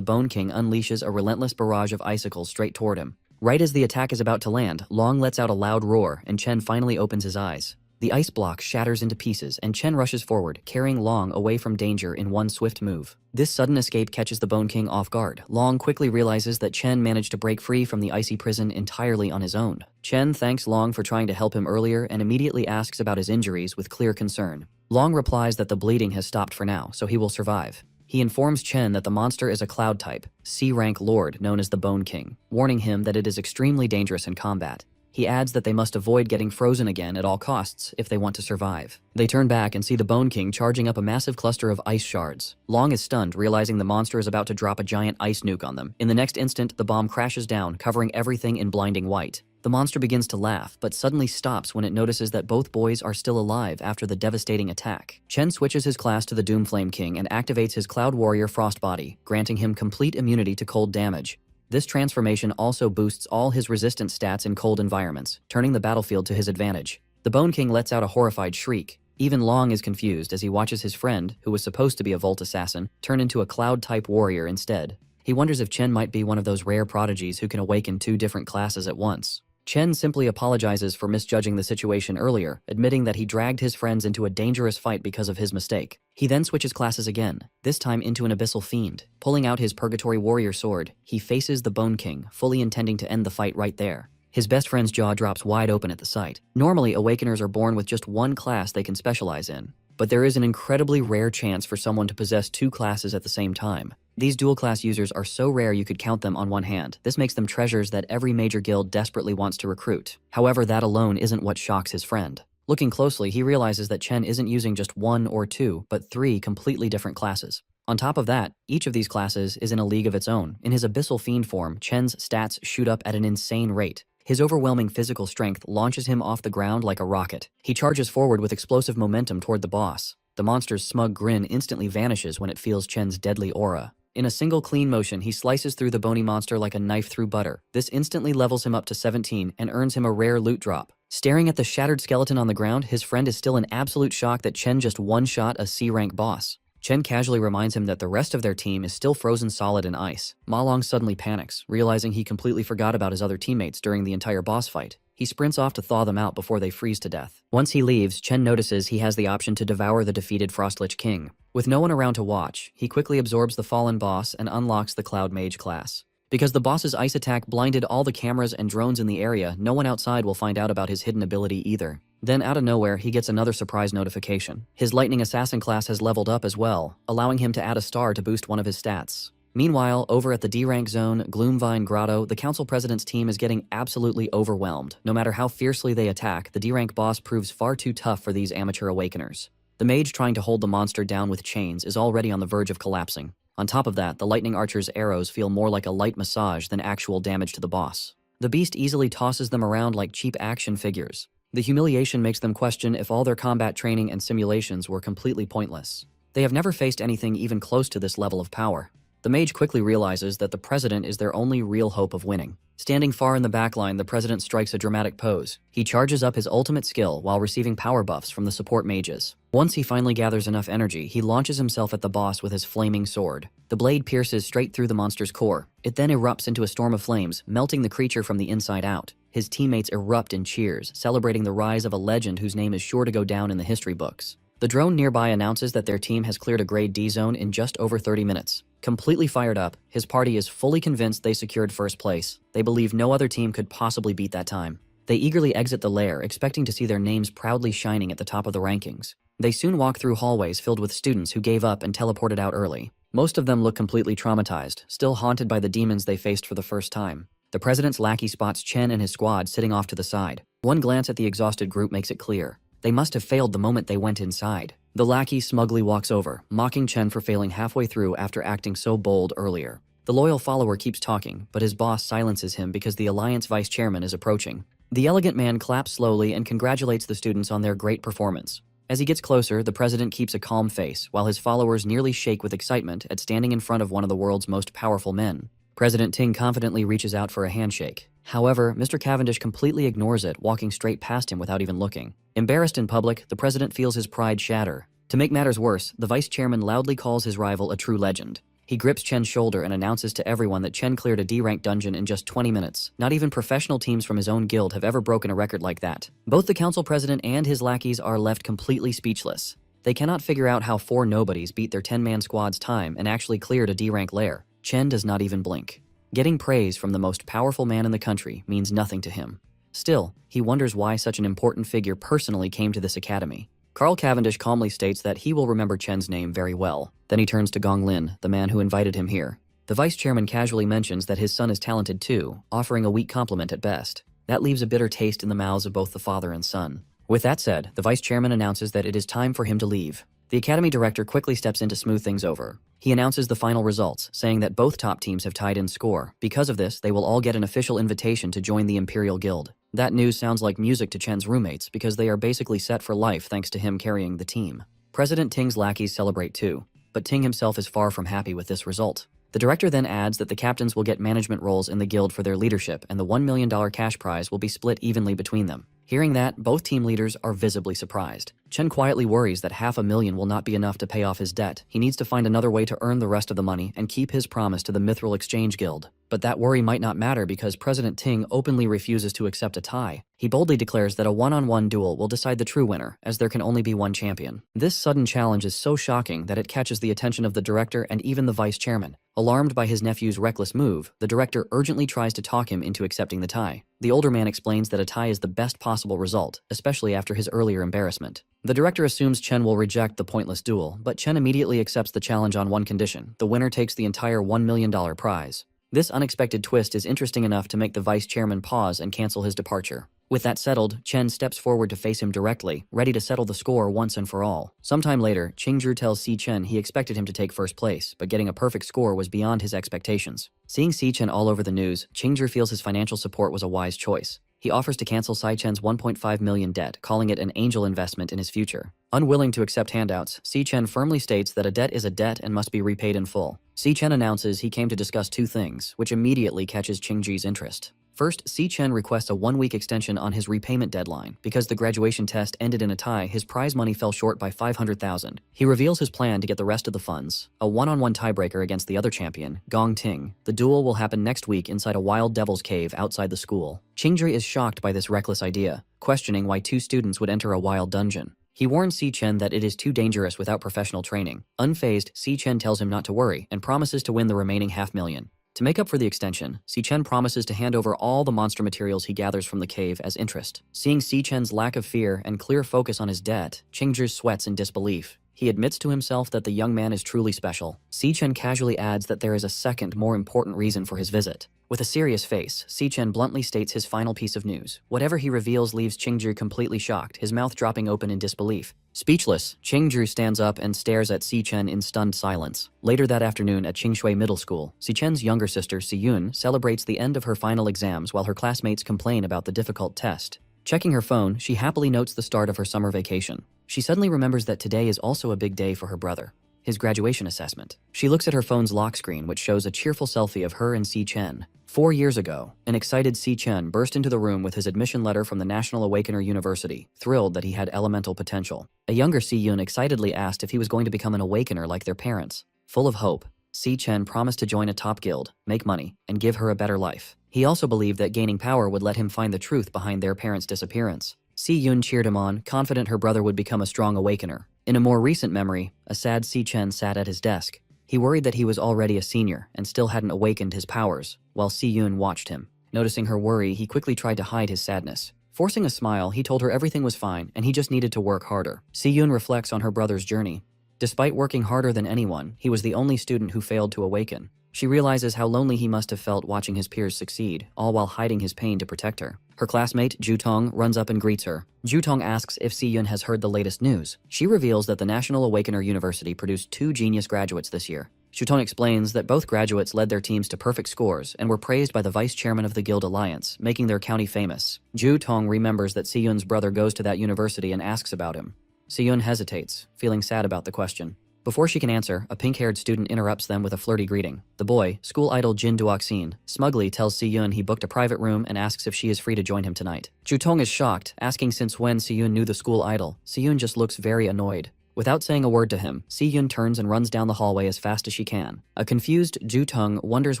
Bone King unleashes a relentless barrage of icicles straight toward him. Right as the attack is about to land, Long lets out a loud roar, and Chen finally opens his eyes. The ice block shatters into pieces, and Chen rushes forward, carrying Long away from danger in one swift move. This sudden escape catches the Bone King off guard. Long quickly realizes that Chen managed to break free from the icy prison entirely on his own. Chen thanks Long for trying to help him earlier and immediately asks about his injuries with clear concern. Long replies that the bleeding has stopped for now, so he will survive. He informs Chen that the monster is a cloud type, C-rank lord known as the Bone King, warning him that it is extremely dangerous in combat. He adds that they must avoid getting frozen again at all costs if they want to survive. They turn back and see the Bone King charging up a massive cluster of ice shards. Long is stunned, realizing the monster is about to drop a giant ice nuke on them. In the next instant, the bomb crashes down, covering everything in blinding white. The monster begins to laugh, but suddenly stops when it notices that both boys are still alive after the devastating attack. Chen switches his class to the Doomflame King and activates his Cloud Warrior Frost Body, granting him complete immunity to cold damage. This transformation also boosts all his resistance stats in cold environments, turning the battlefield to his advantage. The Bone King lets out a horrified shriek. Even Long is confused as he watches his friend, who was supposed to be a Volt Assassin, turn into a Cloud-type warrior instead. He wonders if Chen might be one of those rare prodigies who can awaken two different classes at once. Chen simply apologizes for misjudging the situation earlier, admitting that he dragged his friends into a dangerous fight because of his mistake. He then switches classes again, this time into an Abyssal Fiend. Pulling out his Purgatory Warrior sword, he faces the Bone King, fully intending to end the fight right there. His best friend's jaw drops wide open at the sight. Normally, Awakeners are born with just one class they can specialize in, but there is an incredibly rare chance for someone to possess two classes at the same time. These dual-class users are so rare you could count them on one hand. This makes them treasures that every major guild desperately wants to recruit. However, that alone isn't what shocks his friend. Looking closely, he realizes that Chen isn't using just one or two, but three completely different classes. On top of that, each of these classes is in a league of its own. In his Abyssal Fiend form, Chen's stats shoot up at an insane rate. His overwhelming physical strength launches him off the ground like a rocket. He charges forward with explosive momentum toward the boss. The monster's smug grin instantly vanishes when it feels Chen's deadly aura. In a single clean motion, he slices through the bony monster like a knife through butter. This instantly levels him up to 17 and earns him a rare loot drop. Staring at the shattered skeleton on the ground, his friend is still in absolute shock that Chen just one-shot a C-rank boss. Chen casually reminds him that the rest of their team is still frozen solid in ice. Ma Long suddenly panics, realizing he completely forgot about his other teammates during the entire boss fight. He sprints off to thaw them out before they freeze to death. Once he leaves, Chen notices he has the option to devour the defeated Frostlich King. With no one around to watch, he quickly absorbs the fallen boss and unlocks the Cloud Mage class. Because the boss's ice attack blinded all the cameras and drones in the area, no one outside will find out about his hidden ability either. Then out of nowhere, he gets another surprise notification. His Lightning Assassin class has leveled up as well, allowing him to add a star to boost one of his stats. Meanwhile, over at the D-rank zone, Gloomvine Grotto, the council president's team is getting absolutely overwhelmed. No matter how fiercely they attack, the D-rank boss proves far too tough for these amateur awakeners. The mage trying to hold the monster down with chains is already on the verge of collapsing. On top of that, the lightning archer's arrows feel more like a light massage than actual damage to the boss. The beast easily tosses them around like cheap action figures. The humiliation makes them question if all their combat training and simulations were completely pointless. They have never faced anything even close to this level of power. The mage quickly realizes that the president is their only real hope of winning. Standing far in the backline, the president strikes a dramatic pose. He charges up his ultimate skill while receiving power buffs from the support mages. Once he finally gathers enough energy, he launches himself at the boss with his flaming sword. The blade pierces straight through the monster's core. It then erupts into a storm of flames, melting the creature from the inside out. His teammates erupt in cheers, celebrating the rise of a legend whose name is sure to go down in the history books. The drone nearby announces that their team has cleared a grade D zone in just over 30 minutes. Completely fired up, his party is fully convinced they secured first place. They believe no other team could possibly beat that time. They eagerly exit the lair, expecting to see their names proudly shining at the top of the rankings. They soon walk through hallways filled with students who gave up and teleported out early. Most of them look completely traumatized, still haunted by the demons they faced for the first time. The president's lackey spots Chen and his squad sitting off to the side. One glance at the exhausted group makes it clear. They must have failed the moment they went inside. The lackey smugly walks over, mocking Chen for failing halfway through after acting so bold earlier. The loyal follower keeps talking, but his boss silences him because the Alliance vice chairman is approaching. The elegant man claps slowly and congratulates the students on their great performance. As he gets closer, the president keeps a calm face, while his followers nearly shake with excitement at standing in front of one of the world's most powerful men. President Ting confidently reaches out for a handshake. However, Mr. Cavendish completely ignores it, walking straight past him without even looking. Embarrassed in public, the president feels his pride shatter. To make matters worse, the vice chairman loudly calls his rival a true legend. He grips Chen's shoulder and announces to everyone that Chen cleared a D-rank dungeon in just 20 minutes. Not even professional teams from his own guild have ever broken a record like that. Both the council president and his lackeys are left completely speechless. They cannot figure out how 4 nobodies beat their 10-man squad's time and actually cleared a D-rank lair. Chen does not even blink. Getting praise from the most powerful man in the country means nothing to him. Still, he wonders why such an important figure personally came to this academy. Carl Cavendish calmly states that he will remember Chen's name very well. Then he turns to Gong Lin, the man who invited him here. The vice chairman casually mentions that his son is talented too, offering a weak compliment at best. That leaves a bitter taste in the mouths of both the father and son. With that said, the vice chairman announces that it is time for him to leave. The academy director quickly steps in to smooth things over. He announces the final results, saying that both top teams have tied in score. Because of this, they will all get an official invitation to join the Imperial Guild. That news sounds like music to Chen's roommates because they are basically set for life thanks to him carrying the team. President Ting's lackeys celebrate too, but Ting himself is far from happy with this result. The director then adds that the captains will get management roles in the guild for their leadership and the $1 million cash prize will be split evenly between them. Hearing that, both team leaders are visibly surprised. Chen quietly worries that $500,000 will not be enough to pay off his debt. He needs to find another way to earn the rest of the money and keep his promise to the Mithril Exchange Guild. But that worry might not matter because President Ting openly refuses to accept a tie. He boldly declares that a one-on-one duel will decide the true winner, as there can only be one champion. This sudden challenge is so shocking that it catches the attention of the director and even the vice chairman. Alarmed by his nephew's reckless move, the director urgently tries to talk him into accepting the tie. The older man explains that a tie is the best possible result, especially after his earlier embarrassment. The director assumes Chen will reject the pointless duel, but Chen immediately accepts the challenge on one condition: the winner takes the entire $1 million prize. This unexpected twist is interesting enough to make the vice chairman pause and cancel his departure. With that settled, Chen steps forward to face him directly, ready to settle the score once and for all. Sometime later, Qingzhi tells Si Chen he expected him to take first place, but getting a perfect score was beyond his expectations. Seeing Si Chen all over the news, Qingzhi feels his financial support was a wise choice. He offers to cancel Si Chen's $1.5 million debt, calling it an angel investment in his future. Unwilling to accept handouts, Si Chen firmly states that a debt is a debt and must be repaid in full. Si Chen announces he came to discuss 2 things, which immediately catches Qingzhi's interest. First, Si Chen requests a 1-week extension on his repayment deadline. Because the graduation test ended in a tie, his prize money fell short by $500,000. He reveals his plan to get the rest of the funds: a one-on-one tiebreaker against the other champion, Gong Ting. The duel will happen next week inside a wild devil's cave outside the school. Qingzhi is shocked by this reckless idea, questioning why 2 students would enter a wild dungeon. He warns Si Chen that it is too dangerous without professional training. Unfazed, Si Chen tells him not to worry and promises to win the remaining $500,000. To make up for the extension, Si Chen promises to hand over all the monster materials he gathers from the cave as interest. Seeing Si Chen's lack of fear and clear focus on his debt, Qingzhi sweats in disbelief. He admits to himself that the young man is truly special. Si Chen casually adds that there is a second, more important reason for his visit. With a serious face, Si Chen bluntly states his final piece of news. Whatever he reveals leaves Qingzhi completely shocked, his mouth dropping open in disbelief. Speechless, Qingzhi stands up and stares at Si Chen in stunned silence. Later that afternoon at Qingshui Middle School, Si Chen's younger sister, Si Yun, celebrates the end of her final exams while her classmates complain about the difficult test. Checking her phone, she happily notes the start of her summer vacation. She suddenly remembers that today is also a big day for her brother, his graduation assessment. She looks at her phone's lock screen, which shows a cheerful selfie of her and Si Chen. 4 years ago, an excited Si Chen burst into the room with his admission letter from the National Awakener University, thrilled that he had elemental potential. A younger Si Yun excitedly asked if he was going to become an awakener like their parents. Full of hope, Si Chen promised to join a top guild, make money, and give her a better life. He also believed that gaining power would let him find the truth behind their parents' disappearance. Si Yun cheered him on, confident her brother would become a strong awakener. In a more recent memory, a sad Si Chen sat at his desk. He worried that he was already a senior and still hadn't awakened his powers, while Si-yoon watched him. Noticing her worry, he quickly tried to hide his sadness. Forcing a smile, he told her everything was fine and he just needed to work harder. Si-yoon reflects on her brother's journey. Despite working harder than anyone, he was the only student who failed to awaken. She realizes how lonely he must have felt watching his peers succeed, all while hiding his pain to protect her. Her classmate, Ju-tong, runs up and greets her. Ju-tong asks if Si-yoon has heard the latest news. She reveals that the National Awakener University produced 2 genius graduates this year. Ju-tong explains that both graduates led their teams to perfect scores and were praised by the vice chairman of the Guild Alliance, making their county famous. Ju-tong remembers that Si-yoon's brother goes to that university and asks about him. Si-yoon hesitates, feeling sad about the question. Before she can answer, a pink-haired student interrupts them with a flirty greeting. The boy, school idol Jin Duoxin, smugly tells Si-yoon he booked a private room and asks if she is free to join him tonight. Ju-tong is shocked, asking since when Si-yoon knew the school idol. Si-yoon just looks very annoyed. Without saying a word to him, Si-yoon turns and runs down the hallway as fast as she can. A confused Ju-tong wonders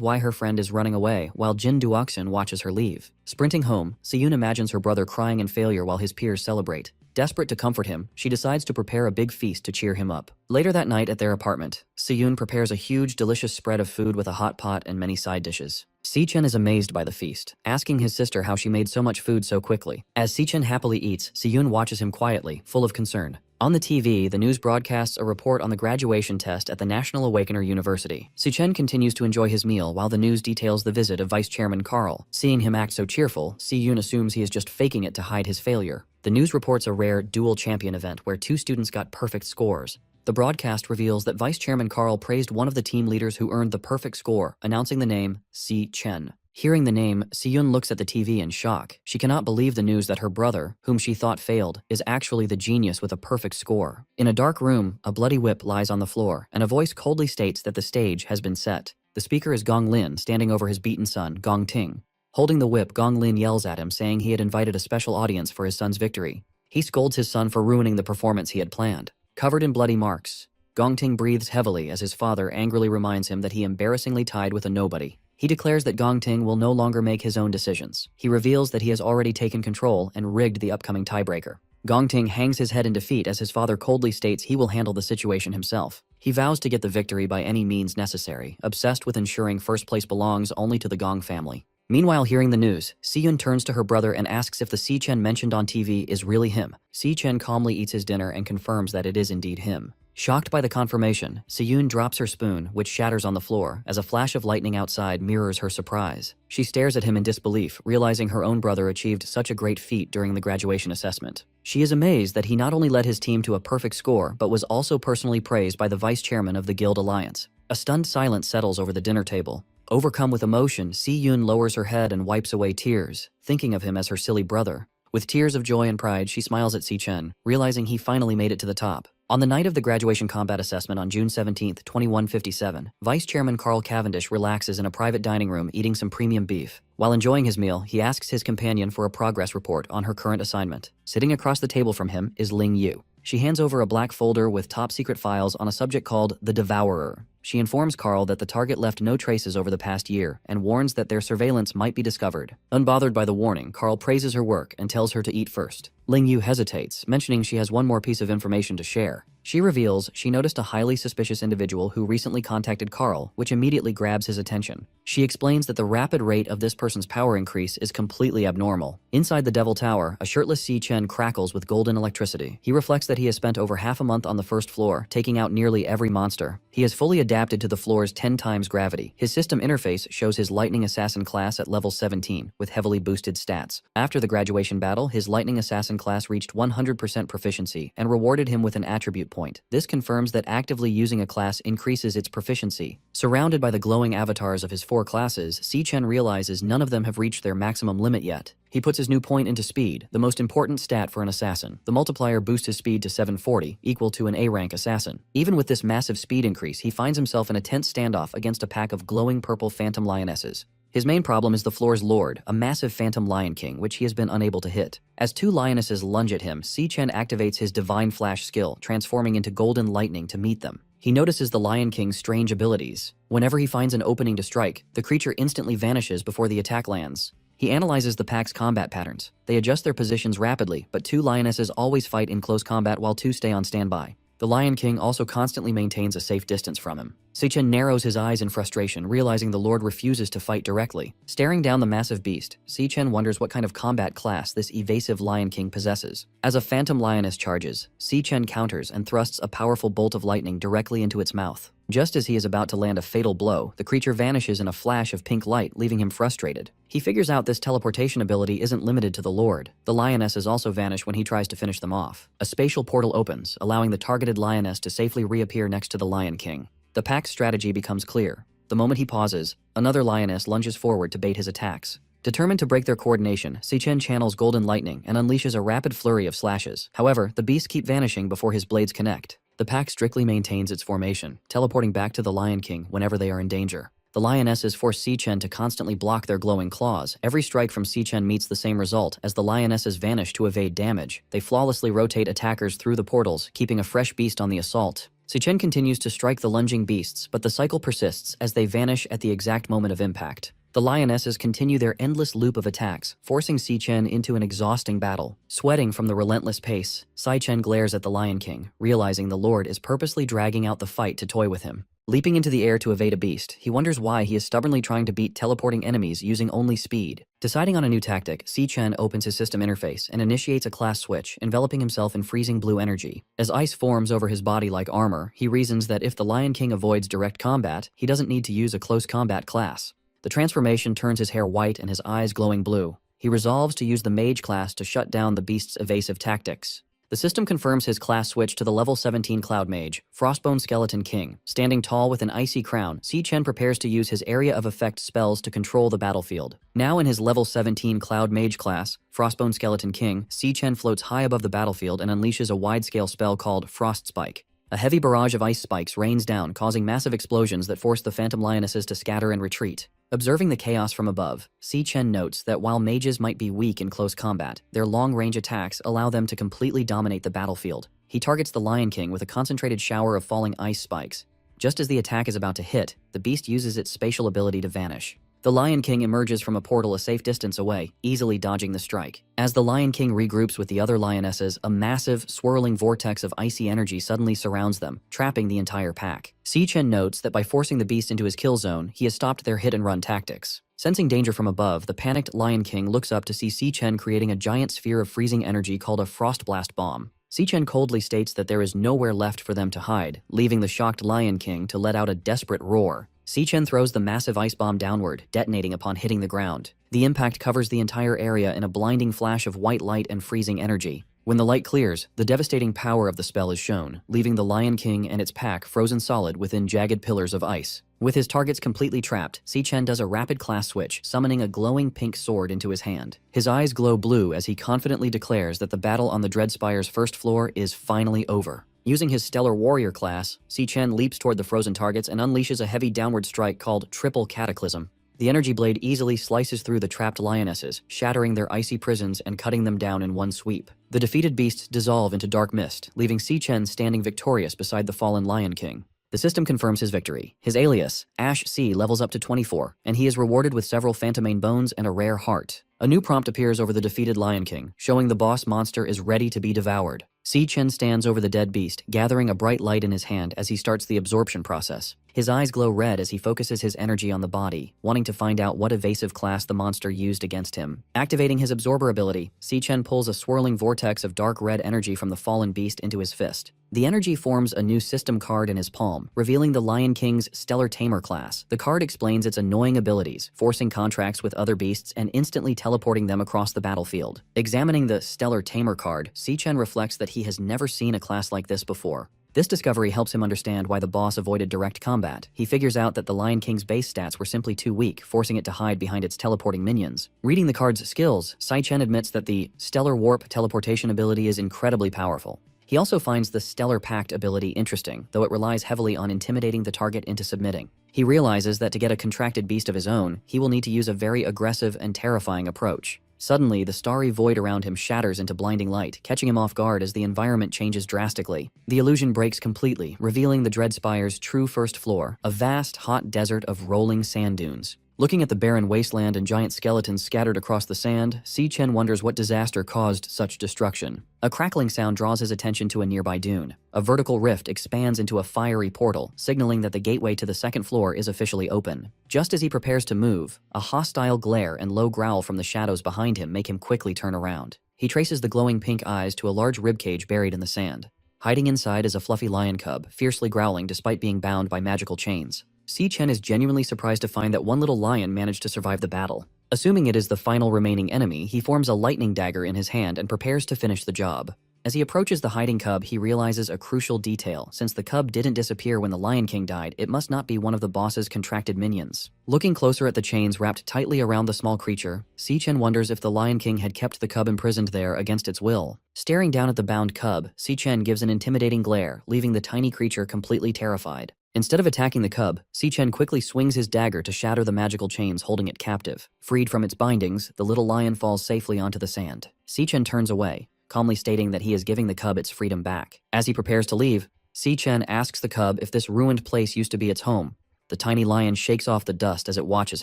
why her friend is running away while Jin Duoxin watches her leave. Sprinting home, Si-yoon imagines her brother crying in failure while his peers celebrate. Desperate to comfort him, she decides to prepare a big feast to cheer him up. Later that night at their apartment, Si-yoon prepares a huge, delicious spread of food with a hot pot and many side dishes. Si-chen is amazed by the feast, asking his sister how she made so much food so quickly. As Si-chen happily eats, Si-yoon watches him quietly, full of concern. On the TV, the news broadcasts a report on the graduation test at the National Awakener University. Si-chen continues to enjoy his meal while the news details the visit of Vice Chairman Carl. Seeing him act so cheerful, Si-yoon assumes he is just faking it to hide his failure. The news reports a rare dual champion event where 2 students got perfect scores. The broadcast reveals that Vice Chairman Carl praised one of the team leaders who earned the perfect score, announcing the name Si-chen. Hearing the name, Si-yoon looks at the TV in shock. She cannot believe the news that her brother, whom she thought failed, is actually the genius with a perfect score. In a dark room, a bloody whip lies on the floor, and a voice coldly states that the stage has been set. The speaker is Gong Lin, standing over his beaten son, Gong Ting. Holding the whip, Gong Lin yells at him, saying he had invited a special audience for his son's victory. He scolds his son for ruining the performance he had planned. Covered in bloody marks, Gong Ting breathes heavily as his father angrily reminds him that he embarrassingly tied with a nobody. He declares that Gong Ting will no longer make his own decisions. He reveals that he has already taken control and rigged the upcoming tiebreaker. Gong Ting hangs his head in defeat as his father coldly states he will handle the situation himself. He vows to get the victory by any means necessary, obsessed with ensuring first place belongs only to the Gong family. Meanwhile, hearing the news, Si-yoon turns to her brother and asks if the Si-chen mentioned on TV is really him. Si-chen calmly eats his dinner and confirms that it is indeed him. Shocked by the confirmation, Si-yoon drops her spoon, which shatters on the floor, as a flash of lightning outside mirrors her surprise. She stares at him in disbelief, realizing her own brother achieved such a great feat during the graduation assessment. She is amazed that he not only led his team to a perfect score, but was also personally praised by the vice chairman of the Guild Alliance. A stunned silence settles over the dinner table. Overcome with emotion, Si-yoon lowers her head and wipes away tears, thinking of him as her silly brother. With tears of joy and pride, she smiles at Si-chen, realizing he finally made it to the top. On the night of the graduation combat assessment on June 17, 2157, Vice Chairman Carl Cavendish relaxes in a private dining room eating some premium beef. While enjoying his meal, he asks his companion for a progress report on her current assignment. Sitting across the table from him is Ling Yu. She hands over a black folder with top-secret files on a subject called The Devourer. She informs Carl that the target left no traces over the past year and warns that their surveillance might be discovered. Unbothered by the warning, Carl praises her work and tells her to eat first. Ling Yu hesitates, mentioning she has one more piece of information to share. She reveals she noticed a highly suspicious individual who recently contacted Carl, which immediately grabs his attention. She explains that the rapid rate of this person's power increase is completely abnormal. Inside the Devil Tower, a shirtless Si-chen crackles with golden electricity. He reflects that he has spent over half a month on the first floor, taking out nearly every monster. He is fully adapted to the floor's 10 times gravity. His system interface shows his Lightning Assassin class at level 17, with heavily boosted stats. After the graduation battle, his Lightning Assassin class reached 100% proficiency and rewarded him with an attribute point. This confirms that actively using a class increases its proficiency. Surrounded by the glowing avatars of his 4 classes, Si-chen realizes none of them have reached their maximum limit yet. He puts his new point into speed, the most important stat for an assassin. The multiplier boosts his speed to 740, equal to an A-rank assassin. Even with this massive speed increase, he finds himself in a tense standoff against a pack of glowing purple phantom lionesses. His main problem is the floor's lord, a massive phantom lion king, which he has been unable to hit. As 2 lionesses lunge at him, Si-chen activates his divine flash skill, transforming into golden lightning to meet them. He notices the Lion King's strange abilities. Whenever he finds an opening to strike, the creature instantly vanishes before the attack lands. He analyzes the pack's combat patterns. They adjust their positions rapidly, but 2 lionesses always fight in close combat while 2 stay on standby. The Lion King also constantly maintains a safe distance from him. Seichen narrows his eyes in frustration, realizing the Lord refuses to fight directly. Staring down the massive beast, Seichen wonders what kind of combat class this evasive Lion King possesses. As a phantom lioness charges, Seichen counters and thrusts a powerful bolt of lightning directly into its mouth. Just as he is about to land a fatal blow, the creature vanishes in a flash of pink light, leaving him frustrated. He figures out this teleportation ability isn't limited to the Lord. The lionesses also vanish when he tries to finish them off. A spatial portal opens, allowing the targeted lioness to safely reappear next to the Lion King. The pack's strategy becomes clear. The moment he pauses, another lioness lunges forward to bait his attacks. Determined to break their coordination, Seichen channels Golden Lightning and unleashes a rapid flurry of slashes. However, the beasts keep vanishing before his blades connect. The pack strictly maintains its formation, teleporting back to the Lion King whenever they are in danger. The lionesses force Seichen to constantly block their glowing claws. Every strike from Seichen meets the same result as the lionesses vanish to evade damage. They flawlessly rotate attackers through the portals, keeping a fresh beast on the assault. Seichen continues to strike the lunging beasts, but the cycle persists as they vanish at the exact moment of impact. The lionesses continue their endless loop of attacks, forcing Seichen into an exhausting battle. Sweating from the relentless pace, Seichen glares at the Lion King, realizing the Lord is purposely dragging out the fight to toy with him. Leaping into the air to evade a beast, he wonders why he is stubbornly trying to beat teleporting enemies using only speed. Deciding on a new tactic, Seichen opens his system interface and initiates a class switch, enveloping himself in freezing blue energy. As ice forms over his body like armor, he reasons that if the Lion King avoids direct combat, he doesn't need to use a close combat class. The transformation turns his hair white and his eyes glowing blue. He resolves to use the Mage class to shut down the beast's evasive tactics. The system confirms his class switch to the level 17 Cloud Mage, Frostbone Skeleton King. Standing tall with an icy crown, Seichen prepares to use his area of effect spells to control the battlefield. Now in his level 17 Cloud Mage class, Frostbone Skeleton King, Seichen floats high above the battlefield and unleashes a wide-scale spell called Frost Spike. A heavy barrage of ice spikes rains down, causing massive explosions that force the phantom lionesses to scatter and retreat. Observing the chaos from above, Seichen notes that while mages might be weak in close combat, their long-range attacks allow them to completely dominate the battlefield. He targets the Lion King with a concentrated shower of falling ice spikes. Just as the attack is about to hit, the beast uses its spatial ability to vanish. The Lion King emerges from a portal a safe distance away, easily dodging the strike. As the Lion King regroups with the other lionesses, a massive, swirling vortex of icy energy suddenly surrounds them, trapping the entire pack. Seichen notes that by forcing the beast into his kill zone, he has stopped their hit-and-run tactics. Sensing danger from above, the panicked Lion King looks up to see Seichen creating a giant sphere of freezing energy called a Frost Blast Bomb. Seichen coldly states that there is nowhere left for them to hide, leaving the shocked Lion King to let out a desperate roar. Seichen throws the massive ice bomb downward, detonating upon hitting the ground. The impact covers the entire area in a blinding flash of white light and freezing energy. When the light clears, the devastating power of the spell is shown, leaving the Lion King and its pack frozen solid within jagged pillars of ice. With his targets completely trapped, Seichen does a rapid class switch, summoning a glowing pink sword into his hand. His eyes glow blue as he confidently declares that the battle on the Dreadspire's first floor is finally over. Using his Stellar Warrior class, Seichen leaps toward the frozen targets and unleashes a heavy downward strike called Triple Cataclysm. The energy blade easily slices through the trapped lionesses, shattering their icy prisons and cutting them down in one sweep. The defeated beasts dissolve into dark mist, leaving Seichen standing victorious beside the fallen Lion King. The system confirms his victory. His alias, Ash C, levels up to 24, and he is rewarded with several Phantomane bones and a rare heart. A new prompt appears over the defeated Lion King, showing the boss monster is ready to be devoured. Seichen stands over the dead beast, gathering a bright light in his hand as he starts the absorption process. His eyes glow red as he focuses his energy on the body, wanting to find out what evasive class the monster used against him. Activating his absorber ability, Seichen pulls a swirling vortex of dark red energy from the fallen beast into his fist. The energy forms a new system card in his palm, revealing the Lion King's Stellar Tamer class. The card explains its annoying abilities, forcing contracts with other beasts and instantly teleporting them across the battlefield. Examining the Stellar Tamer card, Seichen reflects that he has never seen a class like this before. This discovery helps him understand why the boss avoided direct combat. He figures out that the Lion King's base stats were simply too weak, forcing it to hide behind its teleporting minions. Reading the card's skills, Seichen admits that the Stellar Warp teleportation ability is incredibly powerful. He also finds the Stellar Pact ability interesting, though it relies heavily on intimidating the target into submitting. He realizes that to get a contracted beast of his own, he will need to use a very aggressive and terrifying approach. Suddenly, the starry void around him shatters into blinding light, catching him off guard as the environment changes drastically. The illusion breaks completely, revealing the Dreadspire's true first floor, a vast, hot desert of rolling sand dunes. Looking at the barren wasteland and giant skeletons scattered across the sand, Si Chen wonders what disaster caused such destruction. A crackling sound draws his attention to a nearby dune. A vertical rift expands into a fiery portal, signaling that the gateway to the second floor is officially open. Just as he prepares to move, a hostile glare and low growl from the shadows behind him make him quickly turn around. He traces the glowing pink eyes to a large ribcage buried in the sand. Hiding inside is a fluffy lion cub, fiercely growling despite being bound by magical chains. Si Chen is genuinely surprised to find that one little lion managed to survive the battle. Assuming it is the final remaining enemy, he forms a lightning dagger in his hand and prepares to finish the job. As he approaches the hiding cub, he realizes a crucial detail. Since the cub didn't disappear when the Lion King died, it must not be one of the boss's contracted minions. Looking closer at the chains wrapped tightly around the small creature, Si Chen wonders if the Lion King had kept the cub imprisoned there against its will. Staring down at the bound cub, Si Chen gives an intimidating glare, leaving the tiny creature completely terrified. Instead of attacking the cub, Si Chen quickly swings his dagger to shatter the magical chains holding it captive. Freed from its bindings, the little lion falls safely onto the sand. Si Chen turns away, calmly stating that he is giving the cub its freedom back. As he prepares to leave, Si Chen asks the cub if this ruined place used to be its home. The tiny lion shakes off the dust as it watches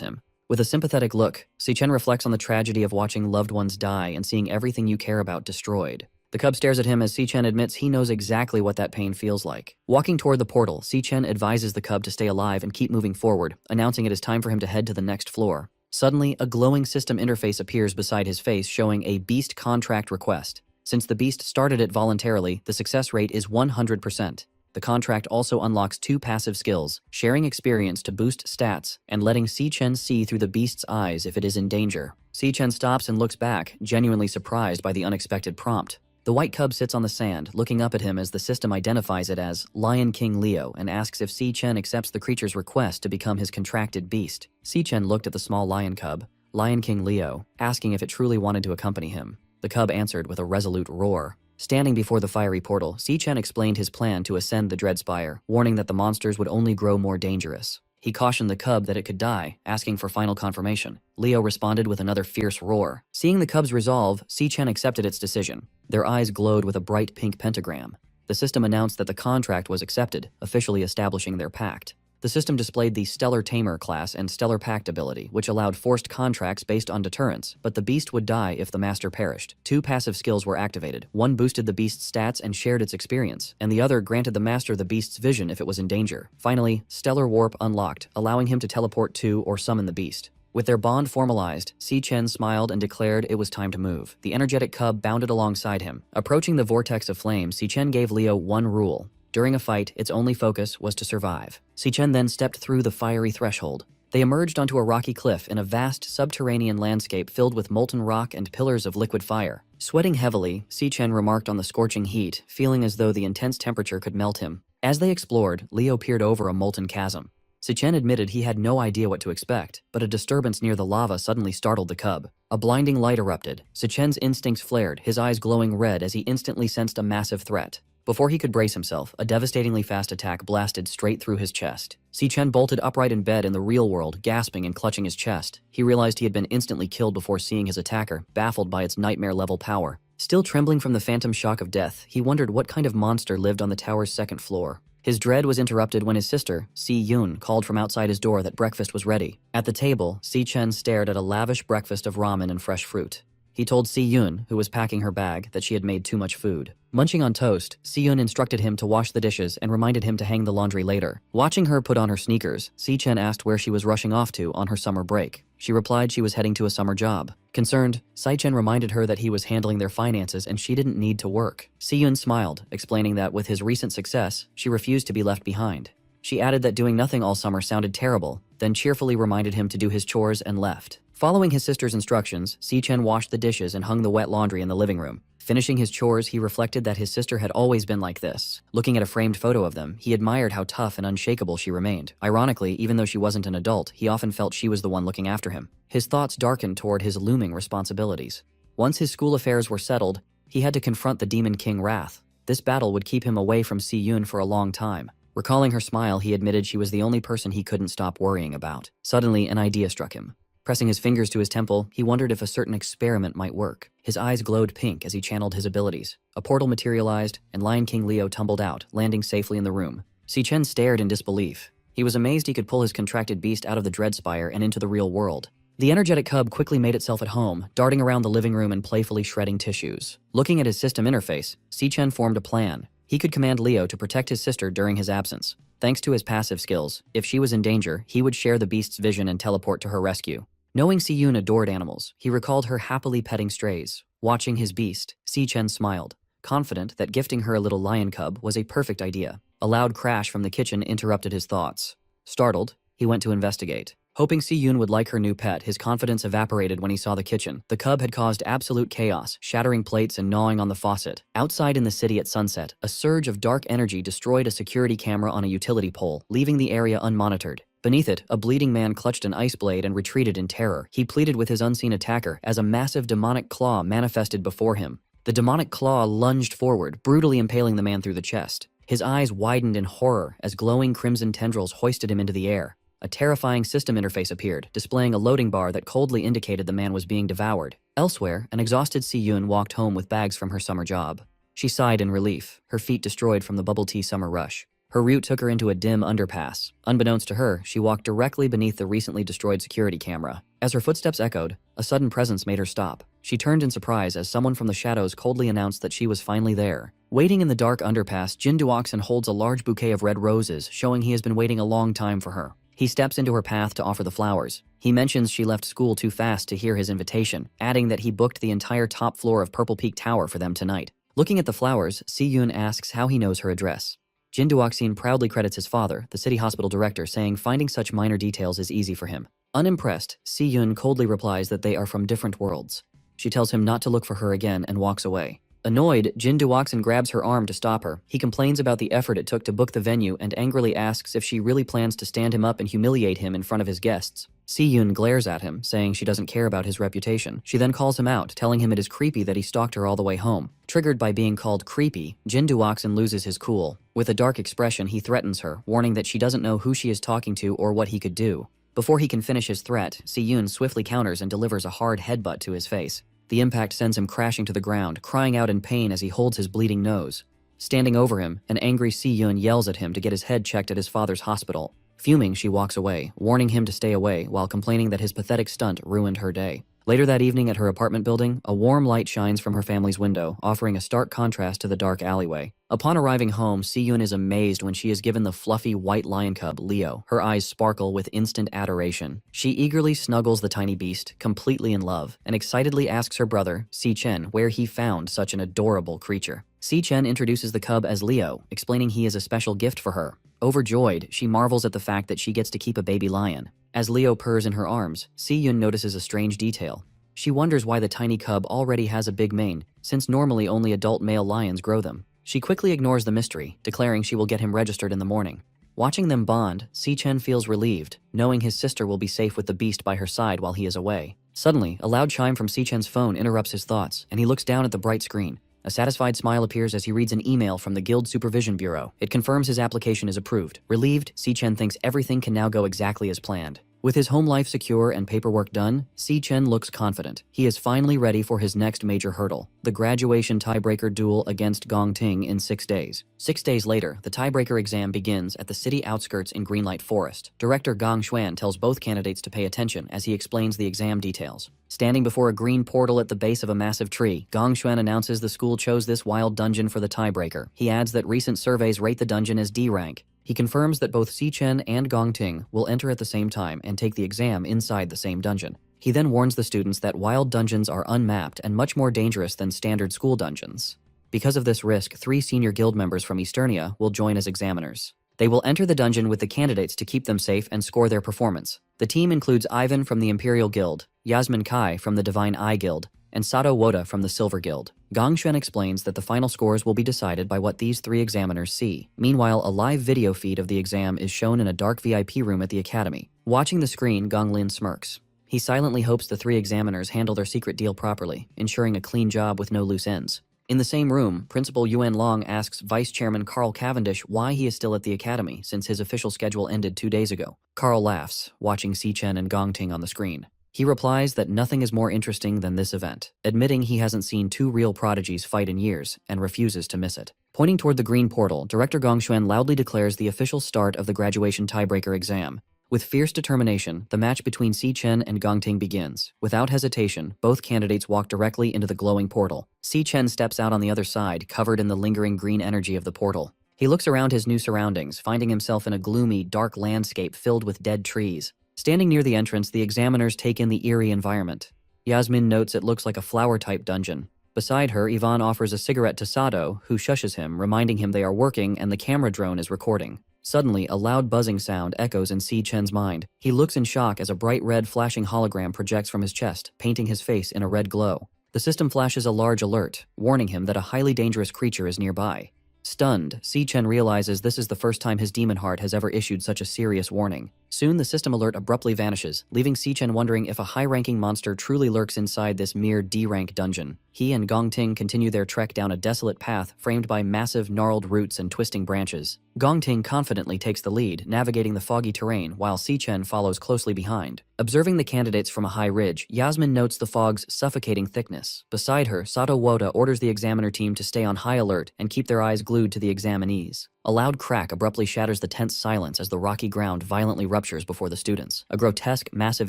him. With a sympathetic look, Si Chen reflects on the tragedy of watching loved ones die and seeing everything you care about destroyed. The cub stares at him as Si Chen admits he knows exactly what that pain feels like. Walking toward the portal, Si Chen advises the cub to stay alive and keep moving forward, announcing it is time for him to head to the next floor. Suddenly, a glowing system interface appears beside his face showing a beast contract request. Since the beast started it voluntarily, the success rate is 100%. The contract also unlocks 2 passive skills, sharing experience to boost stats, and letting Si Chen see through the beast's eyes if it is in danger. Si Chen stops and looks back, genuinely surprised by the unexpected prompt. The white cub sits on the sand, looking up at him as the system identifies it as Lion King Leo and asks if Si Chen accepts the creature's request to become his contracted beast. Si Chen looked at the small lion cub, Lion King Leo, asking if it truly wanted to accompany him. The cub answered with a resolute roar. Standing before the fiery portal, Si Chen explained his plan to ascend the Dread Spire, warning that the monsters would only grow more dangerous. He cautioned the cub that it could die, asking for final confirmation. Leo responded with another fierce roar. Seeing the cub's resolve, Si Chen accepted its decision. Their eyes glowed with a bright pink pentagram. The system announced that the contract was accepted, officially establishing their pact. The system displayed the Stellar Tamer class and Stellar Pact ability, which allowed forced contracts based on deterrence, but the beast would die if the master perished. 2 passive skills were activated. One boosted the beast's stats and shared its experience, and the other granted the master the beast's vision if it was in danger. Finally, Stellar Warp unlocked, allowing him to teleport to or summon the beast. With their bond formalized, Si Chen smiled and declared it was time to move. The energetic cub bounded alongside him. Approaching the vortex of flame, Si Chen gave Leo one rule. During a fight, its only focus was to survive. Si Chen then stepped through the fiery threshold. They emerged onto a rocky cliff in a vast subterranean landscape filled with molten rock and pillars of liquid fire. Sweating heavily, Si Chen remarked on the scorching heat, feeling as though the intense temperature could melt him. As they explored, Leo peered over a molten chasm. Si Chen admitted he had no idea what to expect, but a disturbance near the lava suddenly startled the cub. A blinding light erupted. Si Chen's instincts flared, his eyes glowing red as he instantly sensed a massive threat. Before he could brace himself, a devastatingly fast attack blasted straight through his chest. Si Chen bolted upright in bed in the real world, gasping and clutching his chest. He realized he had been instantly killed before seeing his attacker, baffled by its nightmare-level power. Still trembling from the phantom shock of death, he wondered what kind of monster lived on the tower's second floor. His dread was interrupted when his sister, Si Yun, called from outside his door that breakfast was ready. At the table, Si Chen stared at a lavish breakfast of ramen and fresh fruit. He told Si Yun, who was packing her bag, that she had made too much food. Munching on toast, Si Yun instructed him to wash the dishes and reminded him to hang the laundry later. Watching her put on her sneakers, Si Chen asked where she was rushing off to on her summer break. She replied she was heading to a summer job. Concerned, Si Chen reminded her that he was handling their finances and she didn't need to work. Si Yun smiled, explaining that with his recent success, she refused to be left behind. She added that doing nothing all summer sounded terrible, then cheerfully reminded him to do his chores and left. Following his sister's instructions, Si Chen washed the dishes and hung the wet laundry in the living room. Finishing his chores, he reflected that his sister had always been like this. Looking at a framed photo of them, he admired how tough and unshakable she remained. Ironically, even though she wasn't an adult, he often felt she was the one looking after him. His thoughts darkened toward his looming responsibilities. Once his school affairs were settled, he had to confront the Demon King Wrath. This battle would keep him away from Si Yun for a long time. Recalling her smile, he admitted she was the only person he couldn't stop worrying about. Suddenly, an idea struck him. Pressing his fingers to his temple, he wondered if a certain experiment might work. His eyes glowed pink as he channeled his abilities. A portal materialized, and Lion King Leo tumbled out, landing safely in the room. Si Chen stared in disbelief. He was amazed he could pull his contracted beast out of the Dreadspire and into the real world. The energetic cub quickly made itself at home, darting around the living room and playfully shredding tissues. Looking at his system interface, Si-Chen formed a plan. He could command Leo to protect his sister during his absence. Thanks to his passive skills, if she was in danger, he would share the beast's vision and teleport to her rescue. Knowing Si-Yun adored animals, he recalled her happily petting strays. Watching his beast, Si-Chen smiled, confident that gifting her a little lion cub was a perfect idea. A loud crash from the kitchen interrupted his thoughts. Startled, he went to investigate. Hoping Si-Yun would like her new pet, his confidence evaporated when he saw the kitchen. The cub had caused absolute chaos, shattering plates and gnawing on the faucet. Outside in the city at sunset, a surge of dark energy destroyed a security camera on a utility pole, leaving the area unmonitored. Beneath it, a bleeding man clutched an ice blade and retreated in terror. He pleaded with his unseen attacker as a massive demonic claw manifested before him. The demonic claw lunged forward, brutally impaling the man through the chest. His eyes widened in horror as glowing crimson tendrils hoisted him into the air. A terrifying system interface appeared, displaying a loading bar that coldly indicated the man was being devoured. Elsewhere, an exhausted Si-Yun walked home with bags from her summer job. She sighed in relief, her feet destroyed from the bubble tea summer rush. Her route took her into a dim underpass. Unbeknownst to her, she walked directly beneath the recently destroyed security camera. As her footsteps echoed, a sudden presence made her stop. She turned in surprise as someone from the shadows coldly announced that she was finally there. Waiting in the dark underpass, Jin Duoxin holds a large bouquet of red roses, showing he has been waiting a long time for her. He steps into her path to offer the flowers. He mentions she left school too fast to hear his invitation, adding that he booked the entire top floor of Purple Peak Tower for them tonight. Looking at the flowers, Si-Yun asks how he knows her address. Jin Duoxin proudly credits his father, the city hospital director, saying finding such minor details is easy for him. Unimpressed, Si-Yun coldly replies that they are from different worlds. She tells him not to look for her again and walks away. Annoyed, Jin Duoxin grabs her arm to stop her. He complains about the effort it took to book the venue and angrily asks if she really plans to stand him up and humiliate him in front of his guests. Si-Yun glares at him, saying she doesn't care about his reputation. She then calls him out, telling him it is creepy that he stalked her all the way home. Triggered by being called creepy, Jin Duoxin loses his cool. With a dark expression, he threatens her, warning that she doesn't know who she is talking to or what he could do. Before he can finish his threat, Si-Yun swiftly counters and delivers a hard headbutt to his face. The impact sends him crashing to the ground, crying out in pain as he holds his bleeding nose. Standing over him, an angry Si-Yun yells at him to get his head checked at his father's hospital. Fuming, she walks away, warning him to stay away while complaining that his pathetic stunt ruined her day. Later that evening at her apartment building, a warm light shines from her family's window, offering a stark contrast to the dark alleyway. Upon arriving home, Si-Yun is amazed when she is given the fluffy white lion cub, Leo. Her eyes sparkle with instant adoration. She eagerly snuggles the tiny beast, completely in love, and excitedly asks her brother, Si-Chen, where he found such an adorable creature. Si-Chen introduces the cub as Leo, explaining he is a special gift for her. Overjoyed, she marvels at the fact that she gets to keep a baby lion. As Leo purrs in her arms, Si-Yun notices a strange detail. She wonders why the tiny cub already has a big mane, since normally only adult male lions grow them. She quickly ignores the mystery, declaring she will get him registered in the morning. Watching them bond, Si-Chen feels relieved, knowing his sister will be safe with the beast by her side while he is away. Suddenly, a loud chime from Si-Chen's phone interrupts his thoughts, and he looks down at the bright screen. A satisfied smile appears as he reads an email from the Guild Supervision Bureau. It confirms his application is approved. Relieved, Si-Chen thinks everything can now go exactly as planned. With his home life secure and paperwork done, Si-Chen looks confident. He is finally ready for his next major hurdle, the graduation tiebreaker duel against Gong Ting in 6 days. 6 days later, the tiebreaker exam begins at the city outskirts in Greenlight Forest. Director Gong Xuan tells both candidates to pay attention as he explains the exam details. Standing before a green portal at the base of a massive tree, Gong Xuan announces the school chose this wild dungeon for the tiebreaker. He adds that recent surveys rate the dungeon as D rank. He confirms that both Si-Chen and Gong Ting will enter at the same time and take the exam inside the same dungeon. He then warns the students that wild dungeons are unmapped and much more dangerous than standard school dungeons. Because of this risk, 3 senior guild members from Easternia will join as examiners. They will enter the dungeon with the candidates to keep them safe and score their performance. The team includes Ivan from the Imperial Guild, Yasmin Kai from the Divine Eye Guild, and Sato Woda from the Silver Guild. Gong Xuan explains that the final scores will be decided by what these 3 examiners see. Meanwhile, a live video feed of the exam is shown in a dark VIP room at the academy. Watching the screen, Gong Lin smirks. He silently hopes the 3 examiners handle their secret deal properly, ensuring a clean job with no loose ends. In the same room, Principal Yuan Long asks Vice Chairman Carl Cavendish why he is still at the academy since his official schedule ended 2 days ago. Carl laughs, watching Si-Chen and Gong Ting on the screen. He replies that nothing is more interesting than this event, admitting he hasn't seen two real prodigies fight in years and refuses to miss it. Pointing toward the green portal, director Gong Xuan loudly declares the official start of the graduation tiebreaker exam. With fierce determination, the match between Si Chen and Gong Ting begins. Without hesitation, both candidates walk directly into the glowing portal. Si Chen steps out on the other side, covered in the lingering green energy of the portal. He looks around his new surroundings, finding himself in a gloomy, dark landscape filled with dead trees. Standing near the entrance, the examiners take in the eerie environment. Yasmin notes it looks like a flower-type dungeon. Beside her, Yvonne offers a cigarette to Sato, who shushes him, reminding him they are working and the camera drone is recording. Suddenly, a loud buzzing sound echoes in Si Chen's mind. He looks in shock as a bright red flashing hologram projects from his chest, painting his face in a red glow. The system flashes a large alert, warning him that a highly dangerous creature is nearby. Stunned, Si Chen realizes this is the first time his demon heart has ever issued such a serious warning. Soon, the system alert abruptly vanishes, leaving Si Chen wondering if a high-ranking monster truly lurks inside this mere D-rank dungeon. He and Gong Ting continue their trek down a desolate path framed by massive, gnarled roots and twisting branches. Gong Ting confidently takes the lead, navigating the foggy terrain, while Si Chen follows closely behind. Observing the candidates from a high ridge, Yasmin notes the fog's suffocating thickness. Beside her, Sato Woda orders the examiner team to stay on high alert and keep their eyes glued to the examinees. A loud crack abruptly shatters the tense silence as the rocky ground violently ruptures before the students. A grotesque, massive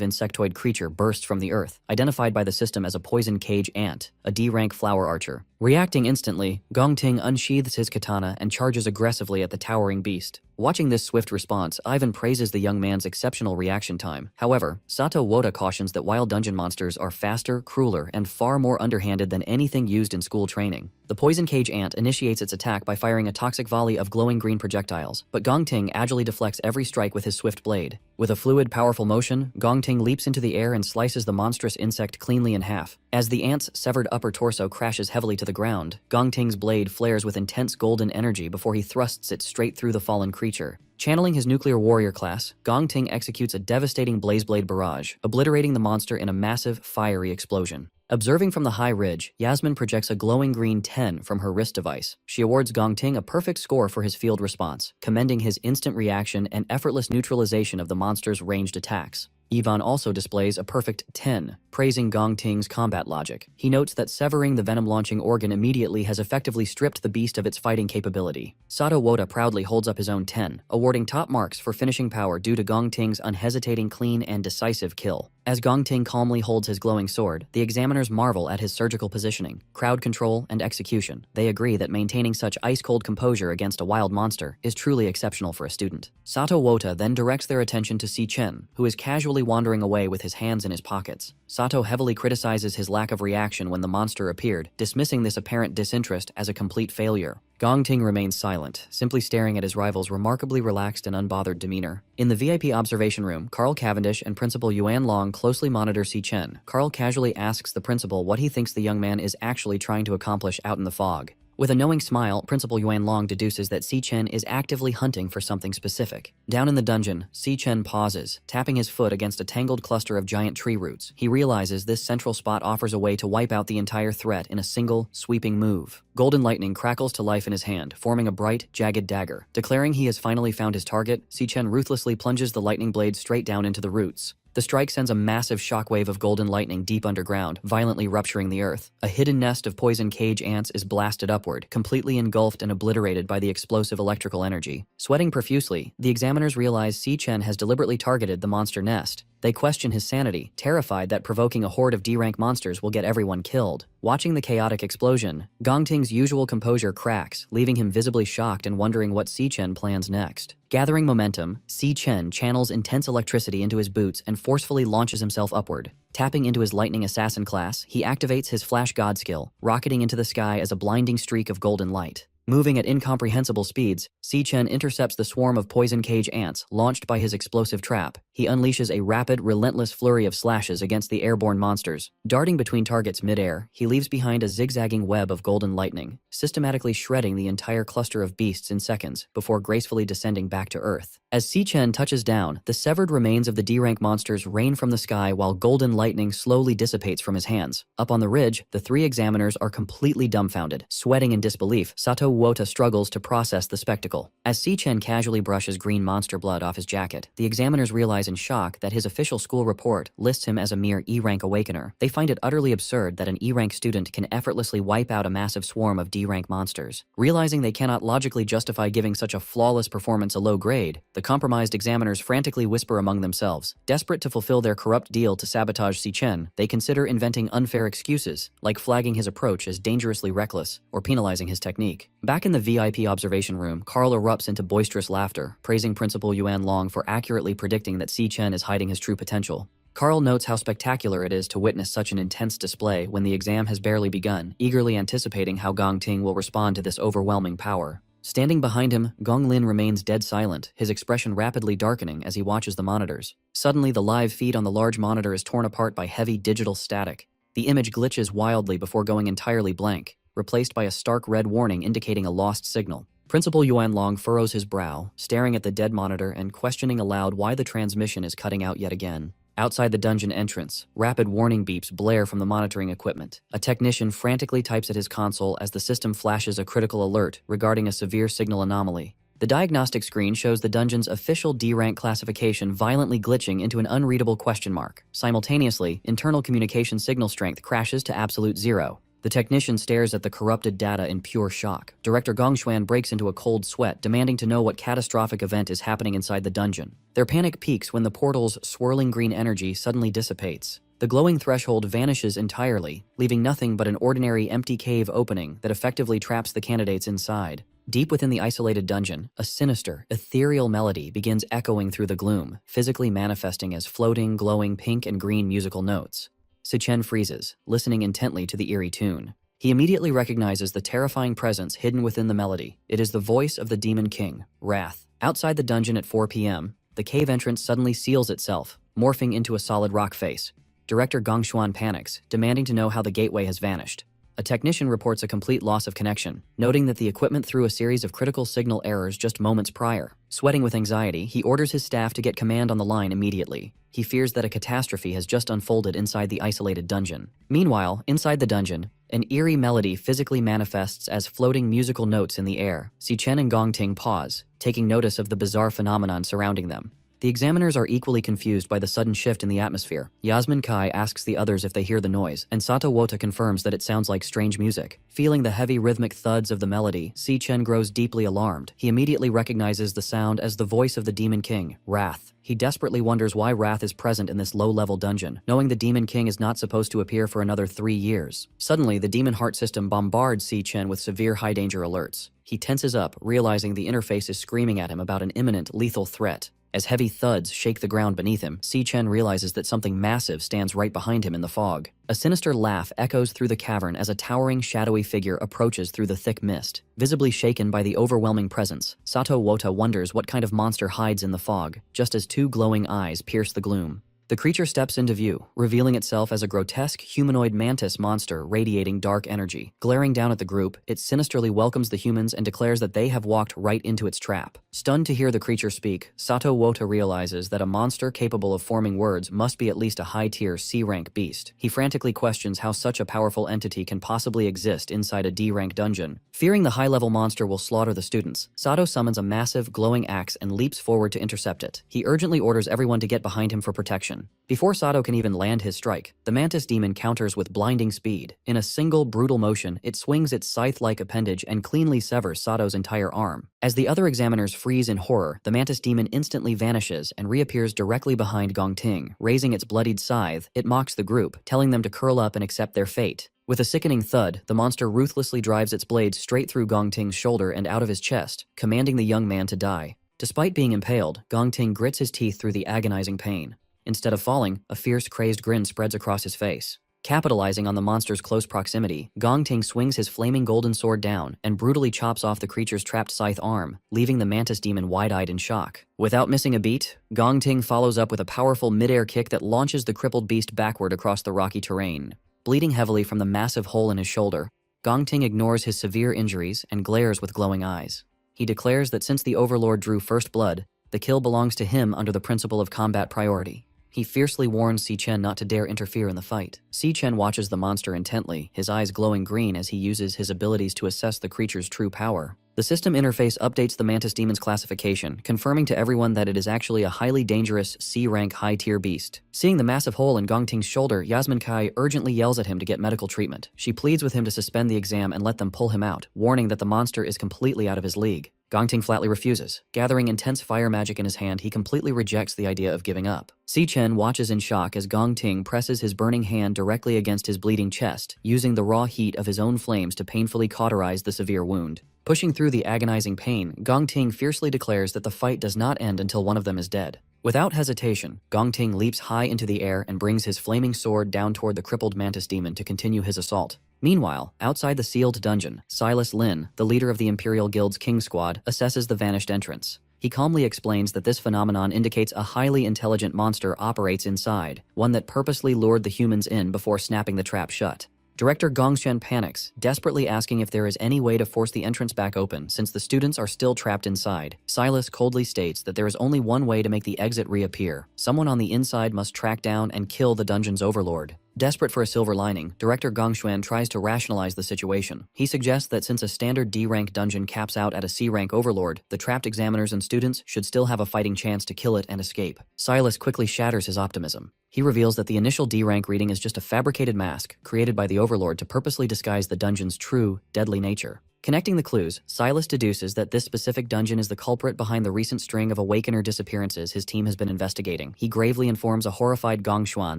insectoid creature bursts from the earth, identified by the system as a poison cage ant, a D-rank flower archer. Reacting instantly, Gong Ting unsheathes his katana and charges aggressively at the towering beast. Watching this swift response, Ivan praises the young man's exceptional reaction time. However, Sato Woda cautions that wild dungeon monsters are faster, crueler, and far more underhanded than anything used in school training. The poison cage ant initiates its attack by firing a toxic volley of glowing green projectiles, but Gong Ting agilely deflects every strike with his swift blade. With a fluid, powerful motion, Gong Ting leaps into the air and slices the monstrous insect cleanly in half. As the ant's severed upper torso crashes heavily to the ground, Gong Ting's blade flares with intense golden energy before he thrusts it straight through the fallen creature. Channeling his nuclear warrior class, Gong Ting executes a devastating blazeblade barrage, obliterating the monster in a massive, fiery explosion. Observing from the high ridge, Yasmin projects a glowing green 10 from her wrist device. She awards Gong Ting a perfect score for his field response, commending his instant reaction and effortless neutralization of the monster's ranged attacks. Yvonne also displays a perfect 10, praising Gong Ting's combat logic. He notes that severing the venom-launching organ immediately has effectively stripped the beast of its fighting capability. Sato Woda proudly holds up his own 10, awarding top marks for finishing power due to Gong Ting's unhesitating, clean, and decisive kill. As Gong Ting calmly holds his glowing sword, the examiners marvel at his surgical positioning, crowd control, and execution. They agree that maintaining such ice-cold composure against a wild monster is truly exceptional for a student. Sato Woda then directs their attention to Si Chen, who is casually wandering away with his hands in his pockets. Sato heavily criticizes his lack of reaction when the monster appeared, dismissing this apparent disinterest as a complete failure. Gong Ting remains silent, simply staring at his rival's remarkably relaxed and unbothered demeanor. In the VIP observation room, Carl Cavendish and Principal Yuan Long closely monitor Si Chen. Carl casually asks the principal what he thinks the young man is actually trying to accomplish out in the fog. With a knowing smile, Principal Yuan Long deduces that Si Chen is actively hunting for something specific. Down in the dungeon, Si Chen pauses, tapping his foot against a tangled cluster of giant tree roots. He realizes this central spot offers a way to wipe out the entire threat in a single, sweeping move. Golden lightning crackles to life in his hand, forming a bright, jagged dagger. Declaring he has finally found his target, Si Chen ruthlessly plunges the lightning blade straight down into the roots. The strike sends a massive shockwave of golden lightning deep underground, violently rupturing the earth. A hidden nest of poison cage ants is blasted upward, completely engulfed and obliterated by the explosive electrical energy. Sweating profusely, the examiners realize Si Chen has deliberately targeted the monster nest. They question his sanity, terrified that provoking a horde of D-rank monsters will get everyone killed. Watching the chaotic explosion, Gong Ting's usual composure cracks, leaving him visibly shocked and wondering what Si Chen plans next. Gathering momentum, Si Chen channels intense electricity into his boots and forcefully launches himself upward. Tapping into his lightning assassin class, he activates his flash god skill, rocketing into the sky as a blinding streak of golden light. Moving at incomprehensible speeds, Si Chen intercepts the swarm of poison cage ants launched by his explosive trap. He unleashes a rapid, relentless flurry of slashes against the airborne monsters. Darting between targets mid-air, he leaves behind a zigzagging web of golden lightning, systematically shredding the entire cluster of beasts in seconds before gracefully descending back to Earth. As Si Chen touches down, the severed remains of the D-rank monsters rain from the sky while golden lightning slowly dissipates from his hands. Up on the ridge, the three examiners are completely dumbfounded. Sweating in disbelief, Sato Wota struggles to process the spectacle. As Si Chen casually brushes green monster blood off his jacket, the examiners realize in shock that his official school report lists him as a mere E-rank awakener. They find it utterly absurd that an E-rank student can effortlessly wipe out a massive swarm of D-rank monsters. Realizing they cannot logically justify giving such a flawless performance a low grade, the compromised examiners frantically whisper among themselves. Desperate to fulfill their corrupt deal to sabotage Si Chen, they consider inventing unfair excuses, like flagging his approach as dangerously reckless or penalizing his technique. Back in the VIP observation room, Carl erupts into boisterous laughter, praising Principal Yuan Long for accurately predicting that Si Chen is hiding his true potential. Carl notes how spectacular it is to witness such an intense display when the exam has barely begun, eagerly anticipating how Gong Ting will respond to this overwhelming power. Standing behind him, Gong Lin remains dead silent, his expression rapidly darkening as he watches the monitors. Suddenly, the live feed on the large monitor is torn apart by heavy digital static. The image glitches wildly before going entirely blank, replaced by a stark red warning indicating a lost signal. Principal Yuan Long furrows his brow, staring at the dead monitor and questioning aloud why the transmission is cutting out yet again. Outside the dungeon entrance, rapid warning beeps blare from the monitoring equipment. A technician frantically types at his console as the system flashes a critical alert regarding a severe signal anomaly. The diagnostic screen shows the dungeon's official D-rank classification violently glitching into an unreadable question mark. Simultaneously, internal communication signal strength crashes to absolute zero. The technician stares at the corrupted data in pure shock. Director Gongshuan breaks into a cold sweat, demanding to know what catastrophic event is happening inside the dungeon. Their panic peaks when the portal's swirling green energy suddenly dissipates. The glowing threshold vanishes entirely, leaving nothing but an ordinary empty cave opening that effectively traps the candidates inside. Deep within the isolated dungeon, a sinister, ethereal melody begins echoing through the gloom, physically manifesting as floating, glowing pink and green musical notes. Si Chen freezes, listening intently to the eerie tune. He immediately recognizes the terrifying presence hidden within the melody. It is the voice of the Demon King, Wrath. Outside the dungeon at 4 p.m., the cave entrance suddenly seals itself, morphing into a solid rock face. Director Gongshuan panics, demanding to know how the gateway has vanished. A technician reports a complete loss of connection, noting that the equipment threw a series of critical signal errors just moments prior. Sweating with anxiety, he orders his staff to get command on the line immediately. He fears that a catastrophe has just unfolded inside the isolated dungeon. Meanwhile, inside the dungeon, an eerie melody physically manifests as floating musical notes in the air. Si Chen and Gong Ting pause, taking notice of the bizarre phenomenon surrounding them. The examiners are equally confused by the sudden shift in the atmosphere. Yasmin Kai asks the others if they hear the noise, and Sato Wota confirms that it sounds like strange music. Feeling the heavy rhythmic thuds of the melody, Si Chen grows deeply alarmed. He immediately recognizes the sound as the voice of the Demon King, Wrath. He desperately wonders why Wrath is present in this low-level dungeon, knowing the Demon King is not supposed to appear for another 3 years. Suddenly, the Demon Heart system bombards Si Chen with severe high-danger alerts. He tenses up, realizing the interface is screaming at him about an imminent, lethal threat. As heavy thuds shake the ground beneath him, Si Chen realizes that something massive stands right behind him in the fog. A sinister laugh echoes through the cavern as a towering, shadowy figure approaches through the thick mist. Visibly shaken by the overwhelming presence, Sato Wota wonders what kind of monster hides in the fog, just as two glowing eyes pierce the gloom. The creature steps into view, revealing itself as a grotesque humanoid mantis monster radiating dark energy. Glaring down at the group, it sinisterly welcomes the humans and declares that they have walked right into its trap. Stunned to hear the creature speak, Sato Wota realizes that a monster capable of forming words must be at least a high-tier C-rank beast. He frantically questions how such a powerful entity can possibly exist inside a D-rank dungeon. Fearing the high-level monster will slaughter the students, Sato summons a massive, glowing axe and leaps forward to intercept it. He urgently orders everyone to get behind him for protection. Before Sato can even land his strike, the mantis demon counters with blinding speed. In a single brutal motion, it swings its scythe-like appendage and cleanly severs Sato's entire arm. As the other examiners freeze in horror, the mantis demon instantly vanishes and reappears directly behind Gong Ting. Raising its bloodied scythe, it mocks the group, telling them to curl up and accept their fate. With a sickening thud, the monster ruthlessly drives its blade straight through Gong Ting's shoulder and out of his chest, commanding the young man to die. Despite being impaled, Gong Ting grits his teeth through the agonizing pain. Instead of falling, a fierce, crazed grin spreads across his face. Capitalizing on the monster's close proximity, Gong Ting swings his flaming golden sword down and brutally chops off the creature's trapped scythe arm, leaving the mantis demon wide-eyed in shock. Without missing a beat, Gong Ting follows up with a powerful mid-air kick that launches the crippled beast backward across the rocky terrain. Bleeding heavily from the massive hole in his shoulder, Gong Ting ignores his severe injuries and glares with glowing eyes. He declares that since the Overlord drew first blood, The kill belongs to him under the principle of combat priority. He fiercely warns Si Chen not to dare interfere in the fight. Si Chen watches the monster intently, his eyes glowing green as he uses his abilities to assess the creature's true power. The system interface updates the mantis demon's classification, confirming to everyone that it is actually a highly dangerous C-rank high-tier beast. Seeing the massive hole in Gongting's shoulder, Yasmin Kai urgently yells at him to get medical treatment. She pleads with him to suspend the exam and let them pull him out, warning that the monster is completely out of his league. Gongting flatly refuses. Gathering intense fire magic in his hand, he completely rejects the idea of giving up. Si Chen watches in shock as Gongting presses his burning hand directly against his bleeding chest, using the raw heat of his own flames to painfully cauterize the severe wound. Pushing through the agonizing pain, Gongting fiercely declares that the fight does not end until one of them is dead. Without hesitation, Gongting leaps high into the air and brings his flaming sword down toward the crippled mantis demon to continue his assault. Meanwhile, outside the sealed dungeon, Silas Lin, the leader of the Imperial Guild's King Squad, assesses the vanished entrance. He calmly explains that this phenomenon indicates a highly intelligent monster operates inside, one that purposely lured the humans in before snapping the trap shut. Director Gongshen panics, desperately asking if there is any way to force the entrance back open since the students are still trapped inside. Silas coldly states that there is only one way to make the exit reappear. Someone on the inside must track down and kill the dungeon's overlord. Desperate for a silver lining, Director Gongshuan tries to rationalize the situation. He suggests that since a standard D-rank dungeon caps out at a C-rank overlord, the trapped examiners and students should still have a fighting chance to kill it and escape. Silas quickly shatters his optimism. He reveals that the initial D-rank reading is just a fabricated mask created by the overlord to purposely disguise the dungeon's true, deadly nature. Connecting the clues, Silas deduces that this specific dungeon is the culprit behind the recent string of Awakener disappearances his team has been investigating. He gravely informs a horrified Gongshuan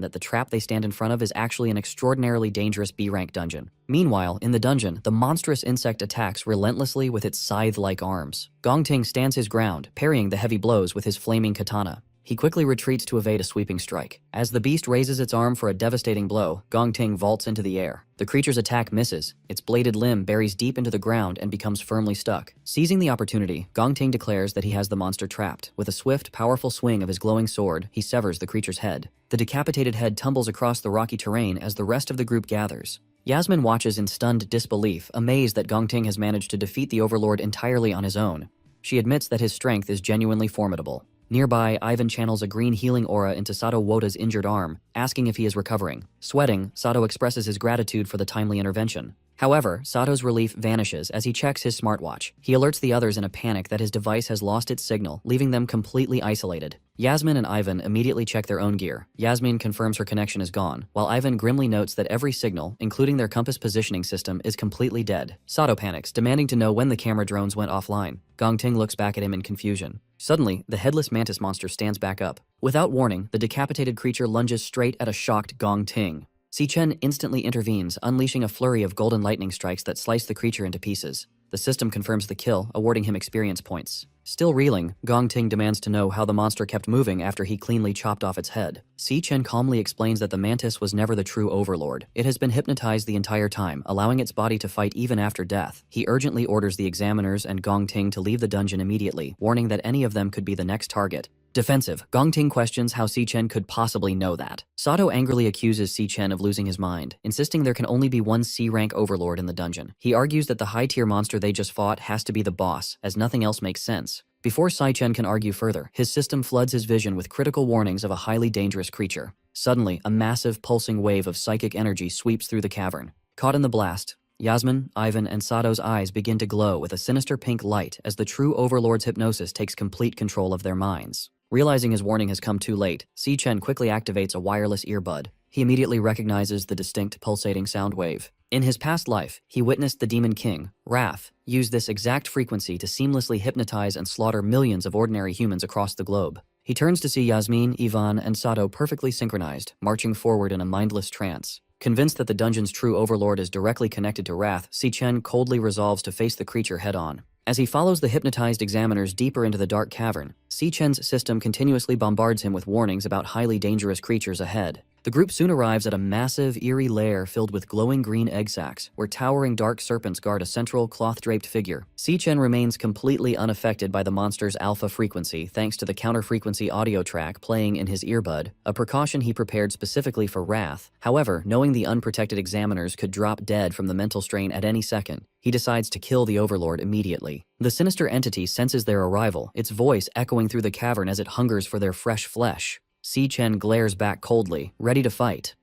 that the trap they stand in front of is actually an extraordinarily dangerous B-rank dungeon. Meanwhile, in the dungeon, the monstrous insect attacks relentlessly with its scythe-like arms. Gongting stands his ground, parrying the heavy blows with his flaming katana. He quickly retreats to evade a sweeping strike. As the beast raises its arm for a devastating blow, Gongting vaults into the air. The creature's attack misses. Its bladed limb buries deep into the ground and becomes firmly stuck. Seizing the opportunity, Gongting declares that he has the monster trapped. With a swift, powerful swing of his glowing sword, he severs the creature's head. The decapitated head tumbles across the rocky terrain as the rest of the group gathers. Yasmin watches in stunned disbelief, amazed that Gongting has managed to defeat the overlord entirely on his own. She admits that his strength is genuinely formidable. Nearby, Ivan channels a green healing aura into Sato Wota's injured arm, asking if he is recovering. Sweating, Sato expresses his gratitude for the timely intervention. However, Sato's relief vanishes as he checks his smartwatch. He alerts the others in a panic that his device has lost its signal, leaving them completely isolated. Yasmin and Ivan immediately check their own gear. Yasmin confirms her connection is gone, while Ivan grimly notes that every signal, including their compass positioning system, is completely dead. Sato panics, demanding to know when the camera drones went offline. Gongting looks back at him in confusion. Suddenly, the headless mantis monster stands back up. Without warning, the decapitated creature lunges straight at a shocked Gongting. Si Chen instantly intervenes, unleashing a flurry of golden lightning strikes that slice the creature into pieces. The system confirms the kill, awarding him experience points. Still reeling, Gongting demands to know how the monster kept moving after he cleanly chopped off its head. Si Chen calmly explains that the mantis was never the true overlord. It has been hypnotized the entire time, allowing its body to fight even after death. He urgently orders the examiners and Gongting to leave the dungeon immediately, warning that any of them could be the next target. Defensive, Gongting questions how Si Chen could possibly know that. Sato angrily accuses Si Chen of losing his mind, insisting there can only be one C-rank overlord in the dungeon. He argues that the high-tier monster they just fought has to be the boss, as nothing else makes sense. Before Si Chen can argue further, his system floods his vision with critical warnings of a highly dangerous creature. Suddenly, a massive, pulsing wave of psychic energy sweeps through the cavern. Caught in the blast, Yasmin, Ivan, and Sato's eyes begin to glow with a sinister pink light as the true overlord's hypnosis takes complete control of their minds. Realizing his warning has come too late, Si Chen quickly activates a wireless earbud. He immediately recognizes the distinct pulsating sound wave. In his past life, he witnessed the Demon King, Wrath, use this exact frequency to seamlessly hypnotize and slaughter millions of ordinary humans across the globe. He turns to see Yasmin, Ivan, and Sato perfectly synchronized, marching forward in a mindless trance. Convinced that the dungeon's true overlord is directly connected to Wrath, Si Chen coldly resolves to face the creature head-on. As he follows the hypnotized examiners deeper into the dark cavern, Si Chen's system continuously bombards him with warnings about highly dangerous creatures ahead. The group soon arrives at a massive, eerie lair filled with glowing green egg sacs, where towering dark serpents guard a central, cloth-draped figure. Si-Chen remains completely unaffected by the monster's alpha frequency thanks to the counter-frequency audio track playing in his earbud, a precaution he prepared specifically for Wrath. However, knowing the unprotected examiners could drop dead from the mental strain at any second, he decides to kill the Overlord immediately. The sinister entity senses their arrival, its voice echoing through the cavern as it hungers for their fresh flesh. Si-Chen glares back coldly, ready to fight.